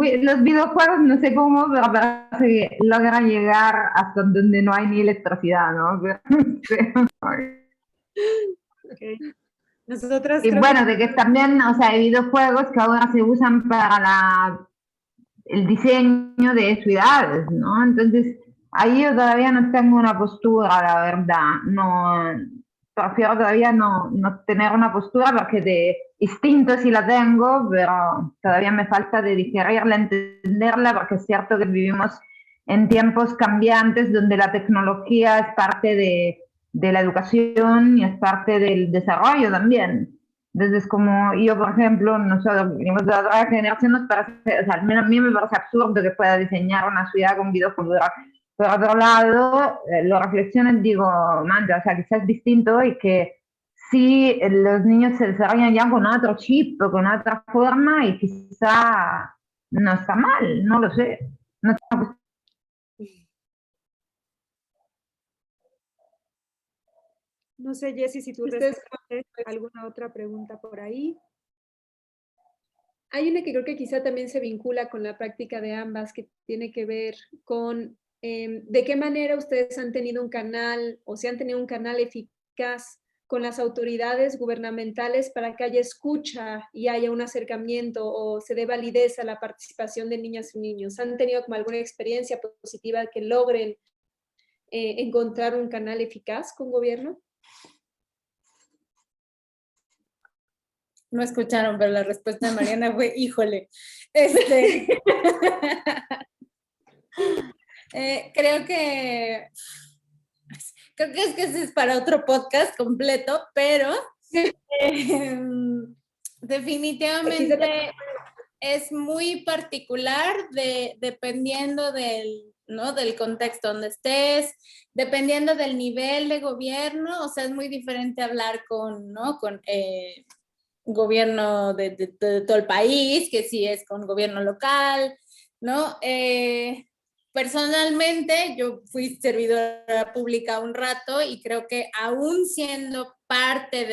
videojuegos, no sé cómo, pero parece que logran llegar hasta donde no hay ni electricidad, ¿no? Okay. Nosotras y bueno, de que también, o sea, hay videojuegos que ahora se usan para el diseño de ciudades, ¿no? Entonces, ahí yo todavía no tengo una postura, la verdad. No, prefiero todavía no tener una postura porque de instinto sí la tengo, pero todavía me falta de digerirla, entenderla, porque es cierto que vivimos en tiempos cambiantes donde la tecnología es parte de la educación y es parte del desarrollo también. Entonces, como yo, por ejemplo, nosotros venimos de otra generación, nos parece, o sea, a mí me parece absurdo que pueda diseñar una ciudad con videojuegos. Por otro lado, lo reflexiono y digo, manda, o sea, quizás es distinto y que sí, los niños se desarrollan ya con otro chip o con otra forma y quizá no está mal, no lo sé. No tengo... No sé, Jessy, si tú respondes alguna otra pregunta por ahí. Hay una que creo que quizá también se vincula con la práctica de ambas, que tiene que ver con de qué manera ustedes han tenido un canal o si han tenido un canal eficaz con las autoridades gubernamentales para que haya escucha y haya un acercamiento o se dé validez a la participación de niñas y niños. ¿Han tenido como alguna experiencia positiva que logren encontrar un canal eficaz con gobierno? No escucharon, pero la respuesta de Mariana fue, híjole. Creo que es que ese es para otro podcast completo, pero definitivamente es muy particular dependiendo ¿no? del contexto donde estés, dependiendo del nivel de gobierno, o sea, es muy diferente hablar ¿no? con gobierno de todo el país, que si es con gobierno local, ¿no? Personalmente, yo fui servidora pública un rato y creo que aún siendo parte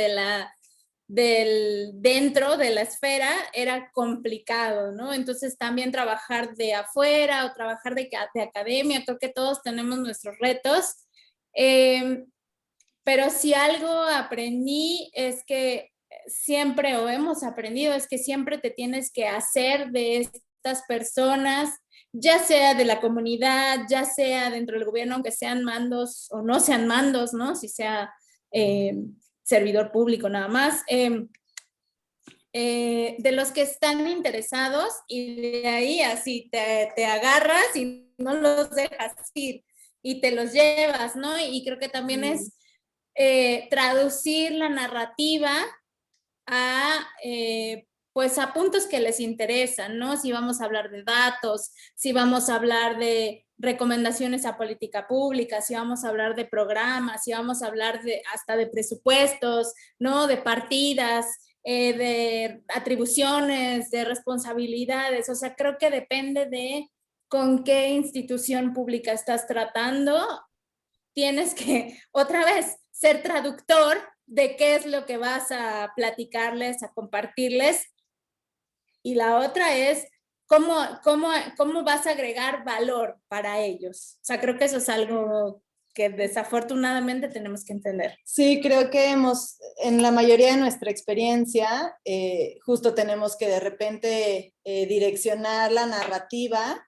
dentro de la esfera era complicado, ¿no? Entonces también trabajar de afuera o trabajar de academia, creo que todos tenemos nuestros retos, pero si algo aprendí es que siempre, o hemos aprendido, es que siempre te tienes que hacer de estas personas, ya sea de la comunidad, ya sea dentro del gobierno, aunque sean mandos o no sean mandos, ¿no? Si sea servidor público nada más, de los que están interesados, y de ahí así te agarras y no los dejas ir y te los llevas, ¿no? Y creo que también es traducir la narrativa pues a puntos que les interesan, ¿no? Si vamos a hablar de datos, si vamos a hablar de recomendaciones a política pública, si vamos a hablar de programas, si vamos a hablar hasta de presupuestos, ¿no? De partidas, de atribuciones, de responsabilidades, o sea, creo que depende de con qué institución pública estás tratando, tienes que, otra vez, ser traductor de qué es lo que vas a platicarles, a compartirles. Y la otra es cómo vas a agregar valor para ellos. O sea, creo que eso es algo que desafortunadamente tenemos que entender. Sí, creo que en la mayoría de nuestra experiencia, justo tenemos que de repente direccionar la narrativa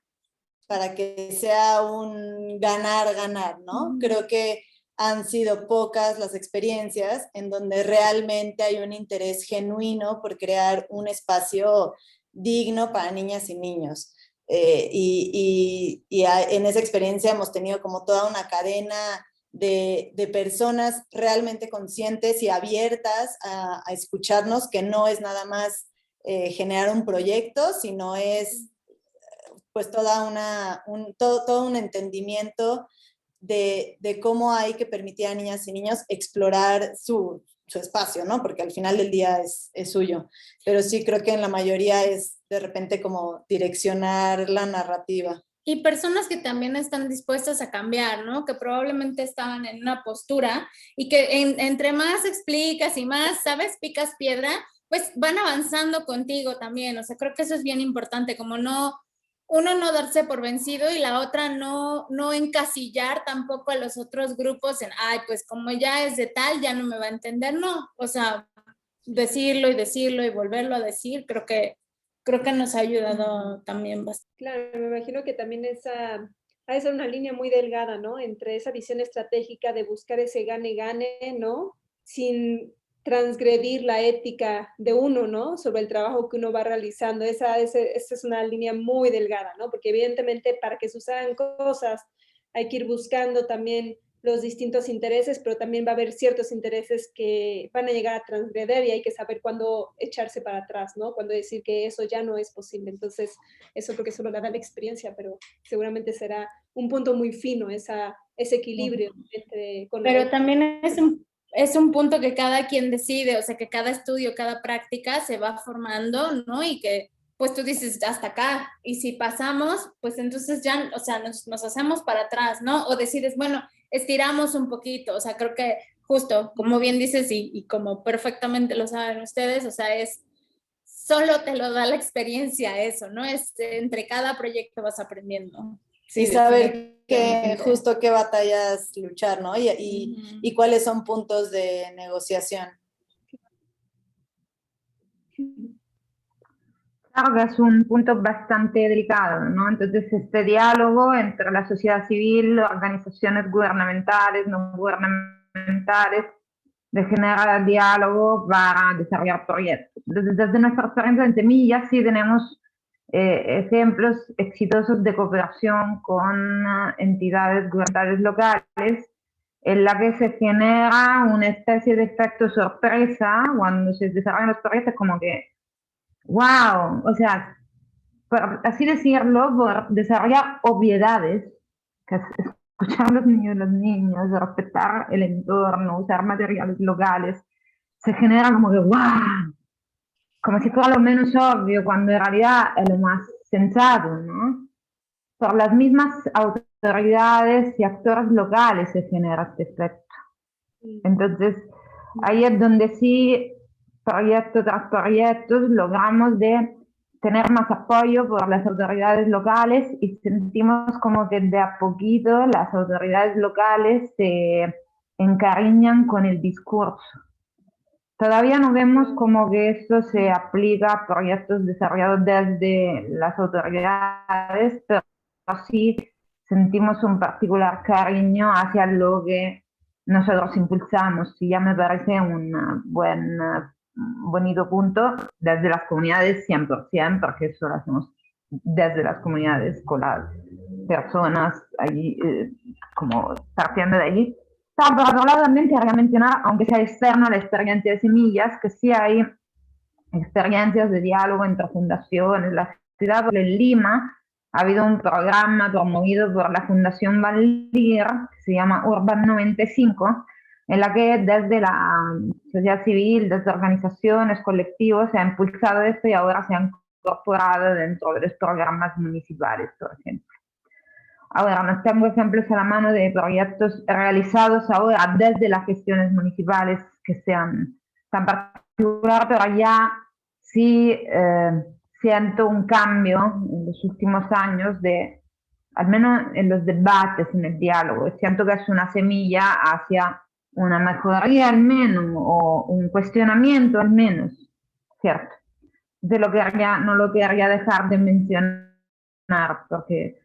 para que sea un ganar-ganar, ¿no? Creo que han sido pocas las experiencias en donde realmente hay un interés genuino por crear un espacio digno para niñas y niños. En esa experiencia hemos tenido como toda una cadena de personas realmente conscientes y abiertas a escucharnos, que no es nada más generar un proyecto, sino es pues todo un entendimiento de cómo hay que permitir a niñas y niños explorar su espacio, ¿no? Porque al final del día es suyo. Pero sí creo que en la mayoría es de repente como direccionar la narrativa. Y personas que también están dispuestas a cambiar, ¿no? Que probablemente estaban en una postura y que entre más explicas y más, ¿sabes? Picas piedra, pues van avanzando contigo también. O sea, creo que eso es bien importante, como uno no darse por vencido y la otra no encasillar tampoco a los otros grupos en, ay, pues como ya es de tal, ya no me va a entender, no. O sea, decirlo y volverlo a decir, creo que nos ha ayudado también bastante. Claro, me imagino que también ha de ser una línea muy delgada, ¿no? Entre esa visión estratégica de buscar ese gane-gane, ¿no? Sin transgredir la ética de uno, ¿no? Sobre el trabajo que uno va realizando. Esa es una línea muy delgada, ¿no? Porque evidentemente para que sucedan cosas hay que ir buscando también los distintos intereses, pero también va a haber ciertos intereses que van a llegar a transgreder y hay que saber cuándo echarse para atrás, ¿no? Cuándo decir que eso ya no es posible. Entonces, eso creo que solo le da la experiencia, pero seguramente será un punto muy fino, ese equilibrio entre... Pero también es un punto que cada quien decide, o sea, que cada estudio, cada práctica se va formando, ¿no? Y que pues tú dices hasta acá, y si pasamos, pues entonces ya, o sea, nos hacemos para atrás, ¿no? O decides, bueno, estiramos un poquito, o sea, creo que justo, como bien dices y como perfectamente lo saben ustedes, o sea, solo te lo da la experiencia eso, ¿no? Entre cada proyecto vas aprendiendo. Sí, y saber justo qué batallas luchar, ¿no? Y cuáles son puntos de negociación. Claro que es un punto bastante delicado, ¿no? Entonces, este diálogo entre la sociedad civil, organizaciones gubernamentales, no gubernamentales, de generar diálogo para desarrollar proyectos. Entonces, desde nuestra experiencia en Semilla, sí tenemos ejemplos exitosos de cooperación con entidades gubernamentales locales, en la que se genera una especie de efecto sorpresa cuando se desarrollan los proyectos, como que wow, o sea, por así decirlo, por desarrollar obviedades, que es escuchar a los niños y las niñas, respetar el entorno, usar materiales locales, se genera como que ¡guau! Como si fuera lo menos obvio, cuando en realidad es lo más sensato, ¿no? Por las mismas autoridades y actores locales se genera este efecto. Entonces, ahí es donde sí, proyecto tras proyecto, logramos de tener más apoyo por las autoridades locales y sentimos como que de a poquito las autoridades locales se encariñan con el discurso. Todavía no vemos como que esto se aplica a proyectos desarrollados desde las autoridades, pero sí sentimos un particular cariño hacia lo que nosotros impulsamos, y ya me parece un bonito punto desde las comunidades 100%, porque eso lo hacemos desde las comunidades con las personas allí, como partiendo de allí. Pero por otro lado también quería mencionar, aunque sea externo a la experiencia de Semillas, que sí hay experiencias de diálogo entre fundaciones. La ciudad de Lima ha habido un programa promovido por la Fundación Valir, que se llama Urban 95, en la que desde la sociedad civil, desde organizaciones, colectivos, se ha impulsado esto y ahora se ha incorporado dentro de los programas municipales, por ejemplo. Ahora, no tengo ejemplos a la mano de proyectos realizados ahora desde las gestiones municipales que sean tan particular, pero ya sí siento un cambio en los últimos años, al menos en los debates, en el diálogo. Siento que es una semilla hacia una mejoría al menos, o un cuestionamiento al menos, ¿cierto? No lo quería dejar de mencionar, porque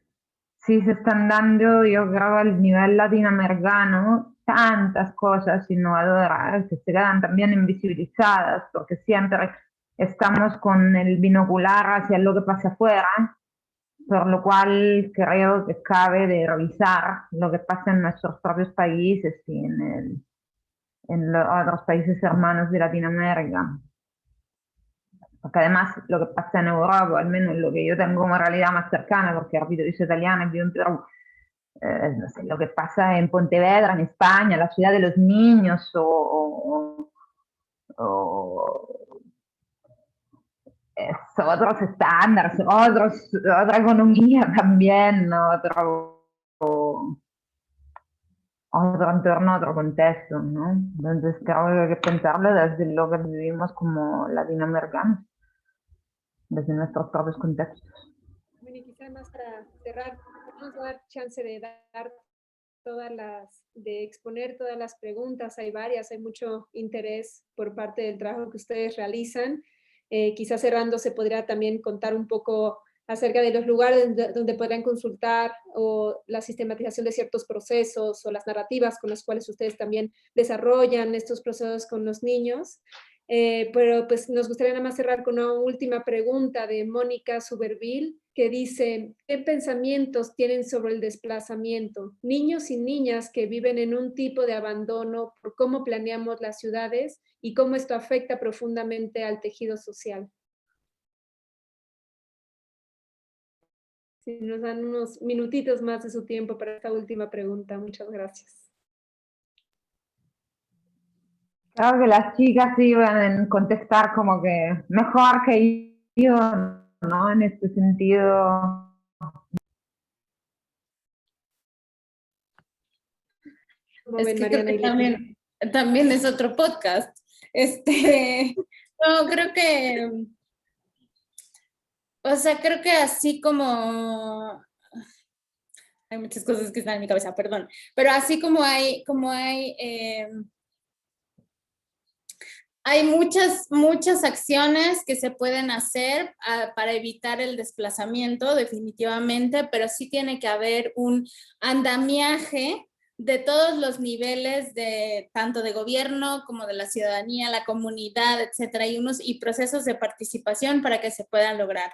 sí se están dando, yo creo, al nivel latinoamericano, tantas cosas innovadoras que se quedan también invisibilizadas, porque siempre estamos con el binocular hacia lo que pasa afuera, por lo cual creo que cabe de revisar lo que pasa en nuestros propios países y en los otros países hermanos de Latinoamérica. Porque además lo que pasa en Europa, al menos lo que yo tengo como realidad más cercana, porque repito, yo soy italiana y vivo en Perú, no sé, lo que pasa en Pontevedra, en España, la ciudad de los niños, otros estándares, otra economía también, otro entorno, otro contexto, ¿no? Entonces creo que hay que pensarlo desde lo que vivimos como latinoamericanos, desde nuestros propios contextos. Bueno, y quizá más para cerrar, vamos a dar chance de dar de exponer todas las preguntas. Hay varias, hay mucho interés por parte del trabajo que ustedes realizan. Quizás cerrando se podría también contar un poco acerca de los lugares donde podrán consultar, o la sistematización de ciertos procesos, o las narrativas con las cuales ustedes también desarrollan estos procesos con los niños. Pero pues nos gustaría nada más cerrar con una última pregunta de Mónica Suberville, que dice: ¿qué pensamientos tienen sobre el desplazamiento? Niños y niñas que viven en un tipo de abandono por cómo planeamos las ciudades y cómo esto afecta profundamente al tejido social. Si nos dan unos minutitos más de su tiempo para esta última pregunta. Muchas gracias. Creo que las chicas iban a contestar como que mejor que yo, ¿no? En este sentido. Es que creo que también es otro podcast. No, creo que, o sea, creo que así como, hay muchas cosas que están en mi cabeza, perdón, pero así como hay muchas acciones que se pueden hacer para evitar el desplazamiento, definitivamente, pero sí tiene que haber un andamiaje de todos los niveles, tanto de gobierno como de la ciudadanía, la comunidad, etcétera, y procesos de participación para que se puedan lograr.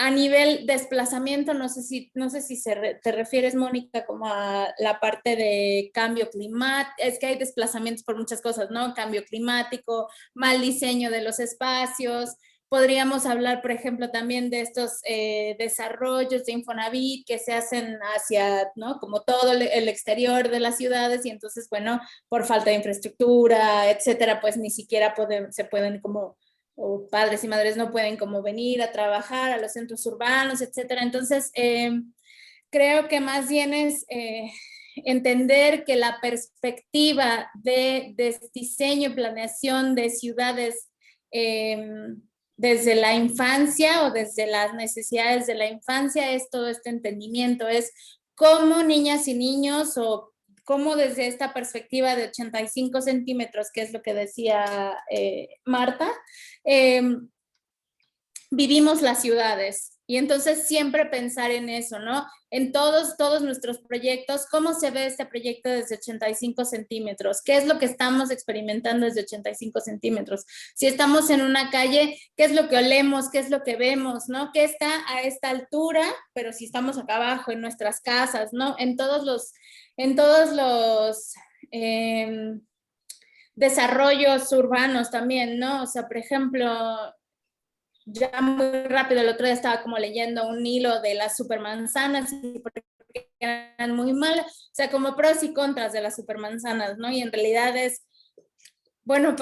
A nivel desplazamiento, no sé si te refieres, Mónica, como a la parte de cambio climático. Es que hay desplazamientos por muchas cosas, ¿no? Cambio climático, mal diseño de los espacios, Podríamos hablar, por ejemplo, también de estos desarrollos de Infonavit que se hacen hacia, ¿no? Como todo el exterior de las ciudades, y entonces, bueno, por falta de infraestructura, etcétera, pues ni siquiera se pueden como, o padres y madres no pueden como venir a trabajar a los centros urbanos, etcétera. Entonces, creo que más bien es entender que la perspectiva de diseño y planeación de ciudades desde la infancia o desde las necesidades de la infancia es todo este entendimiento, es cómo niñas y niños o cómo desde esta perspectiva de 85 centímetros, que es lo que decía Marta, vivimos las ciudades. Y entonces siempre pensar en eso, ¿no? En todos nuestros proyectos, ¿cómo se ve este proyecto desde 85 centímetros? ¿Qué es lo que estamos experimentando desde 85 centímetros? Si estamos en una calle, ¿qué es lo que olemos? ¿Qué es lo que vemos? ¿No? ¿Qué está a esta altura? Pero si estamos acá abajo, en nuestras casas, ¿no? En todos los desarrollos urbanos también, ¿no? O sea, por ejemplo, ya muy rápido, el otro día estaba como leyendo un hilo de las supermanzanas y porque eran muy malas, o sea, como pros y contras de las supermanzanas, ¿no? Y en realidad es, bueno,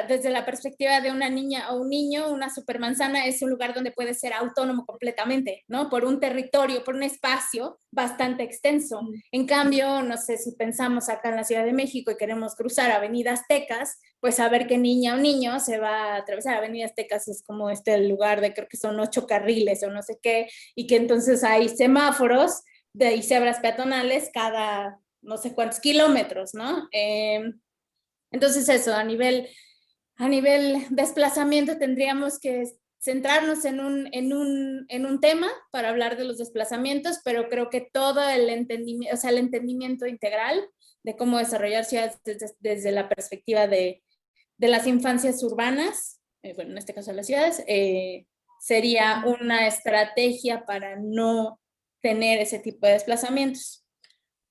desde la perspectiva de una niña o un niño, una supermanzana es un lugar donde puede ser autónomo completamente, ¿no? Por un territorio, por un espacio bastante extenso. En cambio, no sé, si pensamos acá en la Ciudad de México y queremos cruzar Avenida Aztecas, pues saber qué niña o niño se va a atravesar Avenida Aztecas es como el lugar de creo que son 8 carriles o no sé qué, y que entonces hay semáforos y cebras peatonales cada no sé cuántos kilómetros, ¿no? Entonces eso, a nivel desplazamiento tendríamos que centrarnos en un tema para hablar de los desplazamientos, pero creo que todo el entendimiento, o sea, el entendimiento integral de cómo desarrollar ciudades desde la perspectiva de las infancias urbanas, bueno, en este caso las ciudades, sería una estrategia para no tener ese tipo de desplazamientos.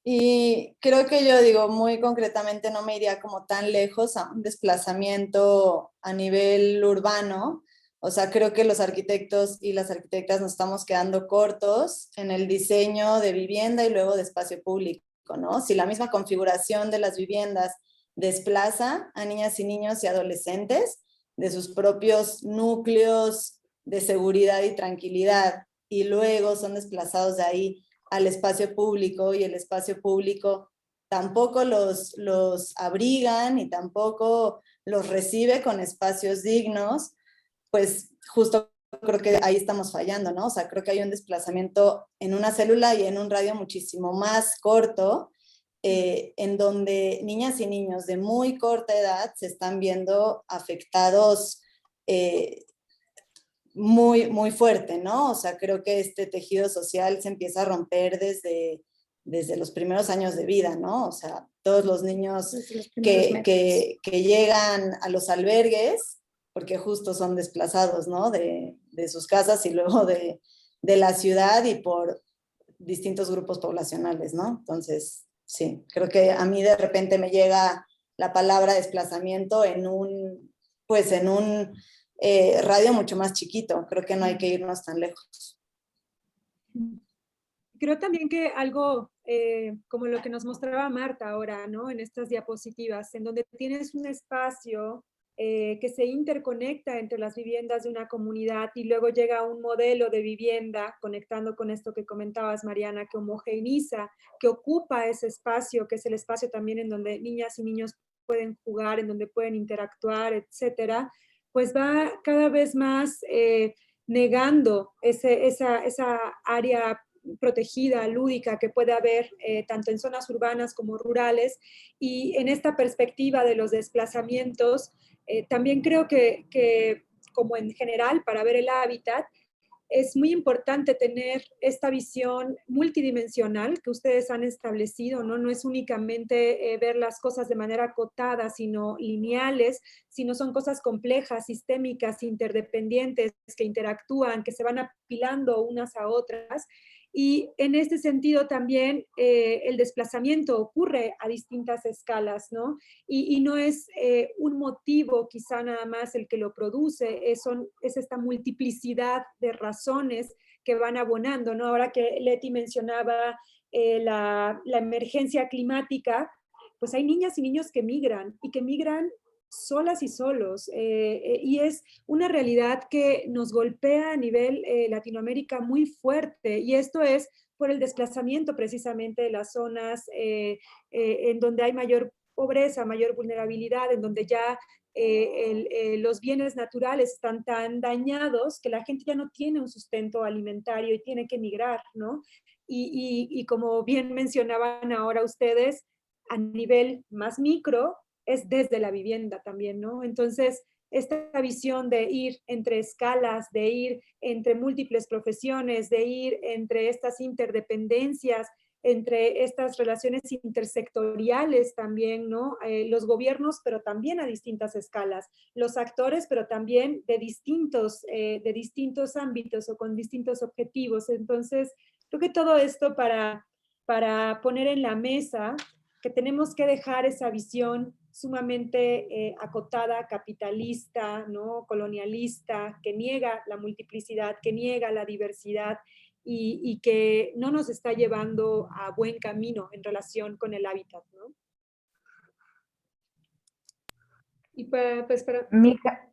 Y creo que yo digo, muy concretamente no me iría como tan lejos a un desplazamiento a nivel urbano. O sea, creo que los arquitectos y las arquitectas nos estamos quedando cortos en el diseño de vivienda y luego de espacio público, ¿no? Si la misma configuración de las viviendas desplaza a niñas y niños y adolescentes de sus propios núcleos de seguridad y tranquilidad y luego son desplazados de ahí al espacio público y el espacio público tampoco los abrigan y tampoco los recibe con espacios dignos, pues justo creo que ahí estamos fallando, ¿no? O sea, creo que hay un desplazamiento en una célula y en un radio muchísimo más corto, en donde niñas y niños de muy corta edad se están viendo afectados muy, muy fuerte, ¿no? O sea, creo que este tejido social se empieza a romper desde los primeros años de vida, ¿no? O sea, todos los niños que llegan a los albergues, porque justo son desplazados, ¿no? De sus casas y luego de la ciudad y por distintos grupos poblacionales, ¿no? Entonces, sí, creo que a mí de repente me llega la palabra desplazamiento en un radio mucho más chiquito. Creo que no hay que irnos tan lejos. Creo también que algo como lo que nos mostraba Marta ahora, ¿no? En estas diapositivas, en donde tienes un espacio que se interconecta entre las viviendas de una comunidad y luego llega un modelo de vivienda, conectando con esto que comentabas, Mariana, que homogeneiza, que ocupa ese espacio, que es el espacio también en donde niñas y niños pueden jugar, en donde pueden interactuar, etcétera, pues va cada vez más negando esa área protegida, lúdica, que puede haber tanto en zonas urbanas como rurales. Y en esta perspectiva de los desplazamientos, también creo que como en general, para ver el hábitat, es muy importante tener esta visión multidimensional que ustedes han establecido, ¿no? No es únicamente ver las cosas de manera acotada, sino lineales, sino son cosas complejas, sistémicas, interdependientes, que interactúan, que se van apilando unas a otras. Y en este sentido también el desplazamiento ocurre a distintas escalas, ¿no? Y no es un motivo quizá nada más el que lo produce, es esta multiplicidad de razones que van abonando, ¿no? Ahora que Leti mencionaba la emergencia climática, pues hay niñas y niños que migran y que migran solas y solos, y es una realidad que nos golpea a nivel Latinoamérica muy fuerte, y esto es por el desplazamiento precisamente de las zonas en donde hay mayor pobreza, mayor vulnerabilidad, en donde ya los bienes naturales están tan dañados que la gente ya no tiene un sustento alimentario y tiene que migrar, ¿no? Y como bien mencionaban ahora ustedes, a nivel más micro, es desde la vivienda también, ¿no? Entonces, esta visión de ir entre escalas, de ir entre múltiples profesiones, de ir entre estas interdependencias, entre estas relaciones intersectoriales también, ¿no? Los gobiernos, pero también a distintas escalas, los actores, pero también de distintos ámbitos o con distintos objetivos. Entonces, creo que todo esto para poner en la mesa que tenemos que dejar esa visión sumamente acotada, capitalista, ¿no? Colonialista, que niega la multiplicidad, que niega la diversidad y que no nos está llevando a buen camino en relación con el hábitat, ¿no? Y pues para... Mica.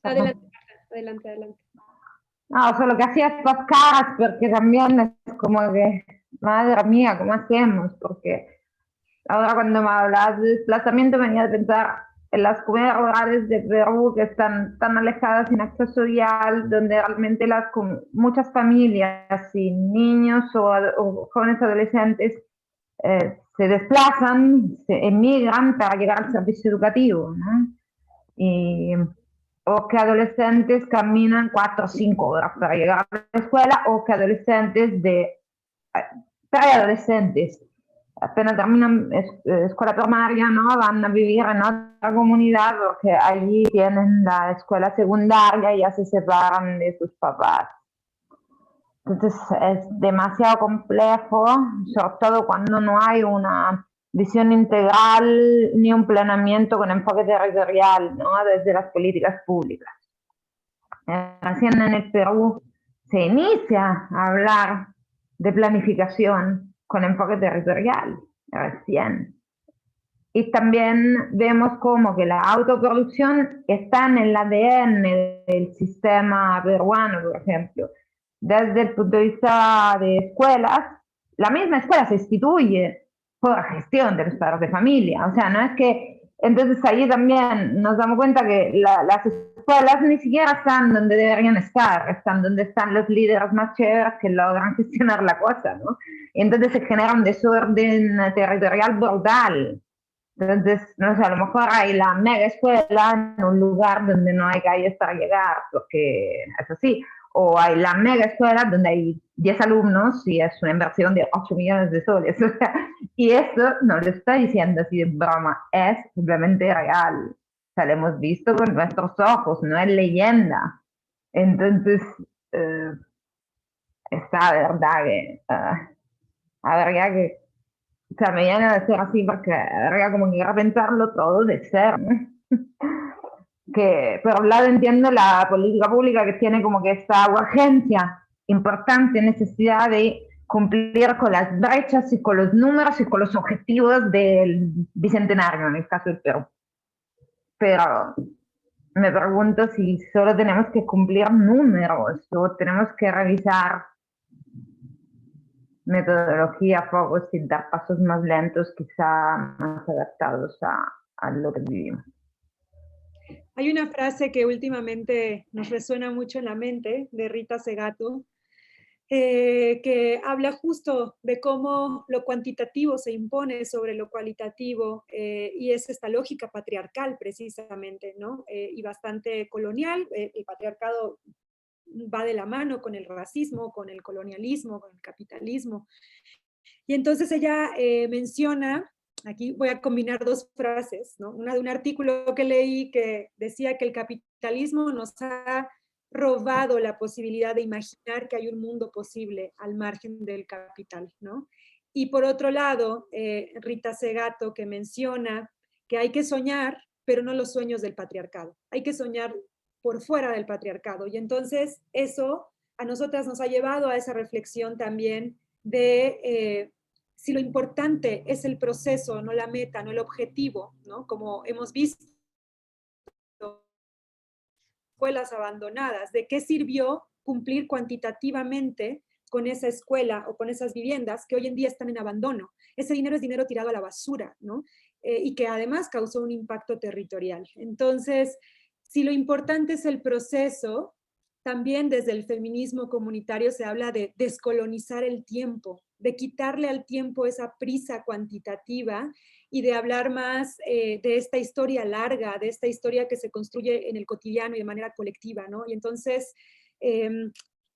Adelante, adelante. No, solo que hacía estas caras porque también es como que, madre mía, ¿cómo hacemos? Porque ahora cuando me hablabas de desplazamiento venía a pensar en las comunidades rurales de Perú que están tan alejadas sin acceso vial, donde realmente muchas familias y niños o jóvenes adolescentes se desplazan, se emigran para llegar al servicio educativo, ¿no? O que adolescentes caminan 4 o 5 horas para llegar a la escuela, o que adolescentes preadolescentes apenas terminan escuela primaria, ¿no? Van a vivir en otra comunidad porque allí tienen la escuela secundaria y ya se separan de sus papás. Entonces es demasiado complejo, sobre todo cuando no hay una visión integral ni un planeamiento con enfoque territorial, ¿no? Desde las políticas públicas. Recién en el Perú se inicia a hablar de planificación con enfoque territorial, recién. Y también vemos como que la autoproducción está en el ADN del sistema peruano, por ejemplo. Desde el punto de vista de escuelas, la misma escuela se instituye por gestión de los padres de familia. O sea, no es que... Entonces ahí también nos damos cuenta que las escuelas ni siquiera están donde deberían estar, están donde están los líderes más chéveres que logran gestionar la cosa, ¿no? Y entonces se genera un desorden territorial brutal. Entonces, no sé, a lo mejor hay la mega escuela en un lugar donde no hay calles para llegar, porque es así. O hay la mega escuela donde hay 10 alumnos y es una inversión de 8 millones de soles. O sea, y eso no lo está diciendo así de broma, es simplemente real. O sea, lo hemos visto con nuestros ojos, no es leyenda. Entonces, esta verdad que habría que, o sea, me viene a decir así porque habría como que repensarlo todo de ser, ¿no? Que por un lado entiendo la política pública que tiene como que esta urgencia importante, necesidad de cumplir con las brechas y con los números y con los objetivos del bicentenario, en el caso del Perú. Pero me pregunto si solo tenemos que cumplir números o tenemos que revisar metodología, focos y dar pasos más lentos, quizá más adaptados a lo que vivimos. Hay una frase que últimamente nos resuena mucho en la mente, de Rita Segato, que habla justo de cómo lo cuantitativo se impone sobre lo cualitativo, y es esta lógica patriarcal precisamente, ¿no? Y bastante colonial. El patriarcado va de la mano con el racismo, con el colonialismo, con el capitalismo. Y entonces ella menciona, aquí voy a combinar dos frases, ¿no? Una de un artículo que leí que decía que el capitalismo nos ha robado la posibilidad de imaginar que hay un mundo posible al margen del capital, ¿no? Y por otro lado, Rita Segato, que menciona que hay que soñar, pero no los sueños del patriarcado. Hay que soñar por fuera del patriarcado. Y entonces eso a nosotras nos ha llevado a esa reflexión también de si lo importante es el proceso, no la meta, no el objetivo, ¿no? Como hemos visto, escuelas abandonadas, ¿de qué sirvió cumplir cuantitativamente con esa escuela o con esas viviendas que hoy en día están en abandono? Ese dinero es dinero tirado a la basura, ¿no? Y que además causó un impacto territorial. Entonces, si lo importante es el proceso, también desde el feminismo comunitario se habla de descolonizar el tiempo, de quitarle al tiempo esa prisa cuantitativa y de hablar más de esta historia larga, de esta historia que se construye en el cotidiano y de manera colectiva, ¿no? Y entonces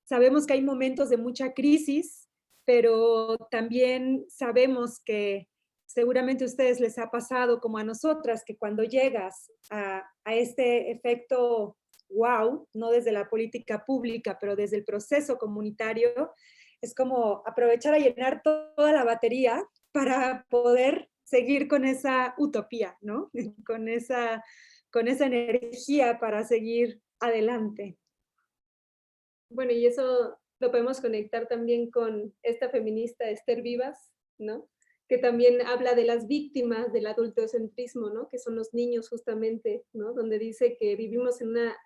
sabemos que hay momentos de mucha crisis, pero también sabemos que seguramente a ustedes les ha pasado como a nosotras, que cuando llegas a este efecto wow, no desde la política pública, pero desde el proceso comunitario, es como aprovechar a llenar toda la batería para poder seguir con esa utopía, ¿no? Con esa energía para seguir adelante. Bueno, y eso lo podemos conectar también con esta feminista Esther Vivas, ¿no? Que también habla de las víctimas del adultocentrismo, ¿no? Que son los niños justamente, ¿no? Donde dice que vivimos en una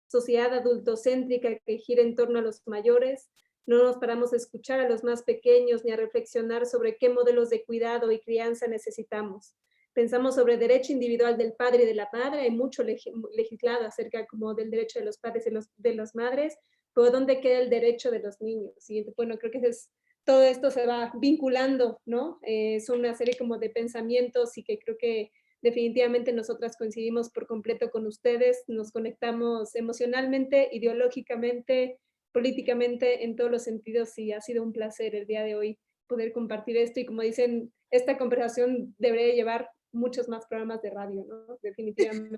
sociedad adultocéntrica que gira en torno a los mayores, no nos paramos a escuchar a los más pequeños ni a reflexionar sobre qué modelos de cuidado y crianza necesitamos. Pensamos sobre el derecho individual del padre y de la madre, hay mucho legislado acerca como del derecho de los padres y de las madres, pero ¿dónde queda el derecho de los niños? Y bueno, creo que todo esto se va vinculando, ¿no? Son una serie como de pensamientos y que creo que definitivamente nosotras coincidimos por completo con ustedes, nos conectamos emocionalmente, ideológicamente, políticamente, en todos los sentidos, y ha sido un placer el día de hoy poder compartir esto. Y como dicen, esta conversación debería llevar muchos más programas de radio, ¿no? Definitivamente.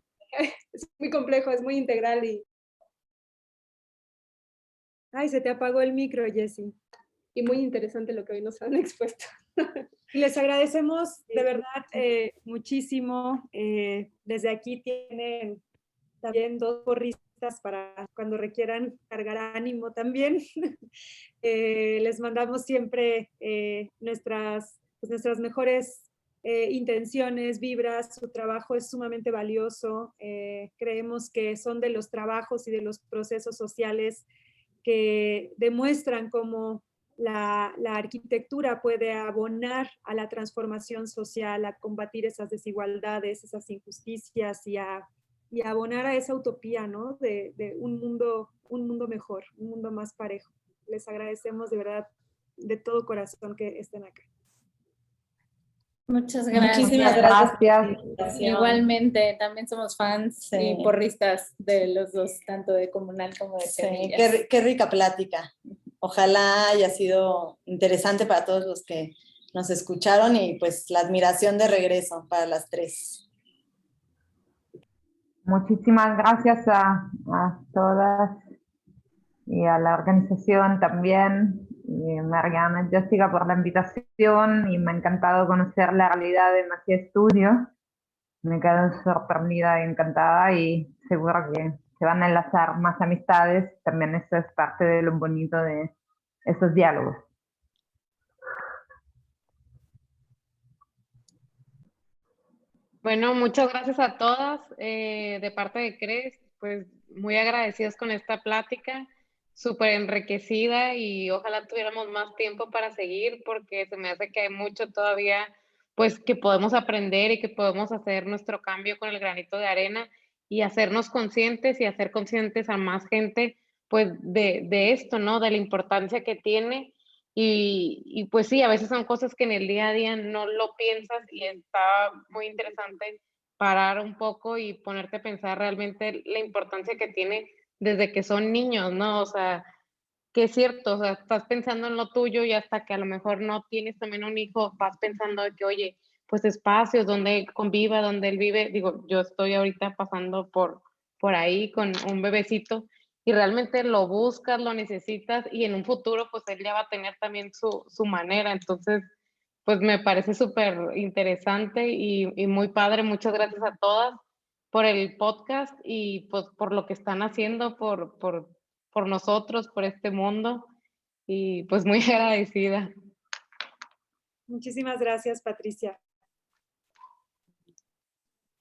Es muy complejo, es muy integral y... Ay, se te apagó el micro, Jessie. Y muy interesante lo que hoy nos han expuesto. Y les agradecemos de verdad muchísimo. Desde aquí tienen también 2 porristas para cuando requieran cargar ánimo también. Les mandamos siempre nuestras mejores intenciones, vibras. Su trabajo es sumamente valioso. Creemos que son de los trabajos y de los procesos sociales que demuestran cómo la arquitectura puede abonar a la transformación social, a combatir esas desigualdades, esas injusticias y a abonar a esa utopía, ¿no? De un mundo mejor, un mundo más parejo. Les agradecemos de verdad de todo corazón que estén acá. Muchas gracias. Muchísimas gracias. Igualmente, también somos fans y porristas de los dos, tanto de Comunal como de Semillas. Sí, qué rica plática. Ojalá haya sido interesante para todos los que nos escucharon y pues la admiración de regreso para las 3. Muchísimas gracias a todas y a la organización también, y Mariana y Jessica por la invitación, y me ha encantado conocer la realidad de Magia Estudio. Me quedo sorprendida y encantada, y seguro que se van a enlazar más amistades. También eso es parte de lo bonito de esos diálogos. Bueno, muchas gracias a todas de parte de CRES, pues muy agradecidos con esta plática, súper enriquecida, y ojalá tuviéramos más tiempo para seguir, porque se me hace que hay mucho todavía pues que podemos aprender y que podemos hacer nuestro cambio con el granito de arena y hacernos conscientes y hacer conscientes a más gente pues de esto, ¿no? De la importancia que tiene. Y pues sí, a veces son cosas que en el día a día no lo piensas, y está muy interesante parar un poco y ponerte a pensar realmente la importancia que tiene desde que son niños, ¿no? O sea, que es cierto, o sea, estás pensando en lo tuyo, y hasta que a lo mejor no tienes también un hijo, vas pensando de que, oye, pues espacios donde él conviva, donde él vive. Digo, yo estoy ahorita pasando por ahí con un bebecito, realmente lo buscas, lo necesitas y en un futuro pues él ya va a tener también su manera. Entonces, pues me parece súper interesante y muy padre. Muchas gracias a todas por el podcast y pues por lo que están haciendo por nosotros, por este mundo y pues muy agradecida. Muchísimas gracias, Patricia.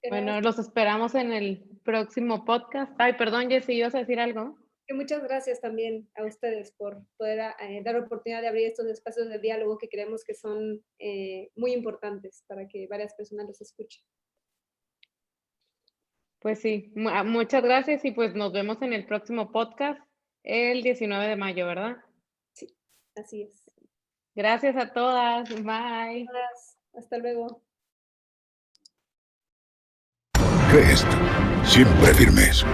Bueno, los esperamos en el próximo podcast. Ay, perdón, Jessy, ¿ibas a decir algo? Y muchas gracias también a ustedes por poder dar oportunidad de abrir estos espacios de diálogo que creemos que son muy importantes para que varias personas los escuchen. Pues sí, muchas gracias y pues nos vemos en el próximo podcast el 19 de mayo, ¿verdad? Sí, así es. Gracias a todas. Bye. Hasta luego. Crest, siempre firmes.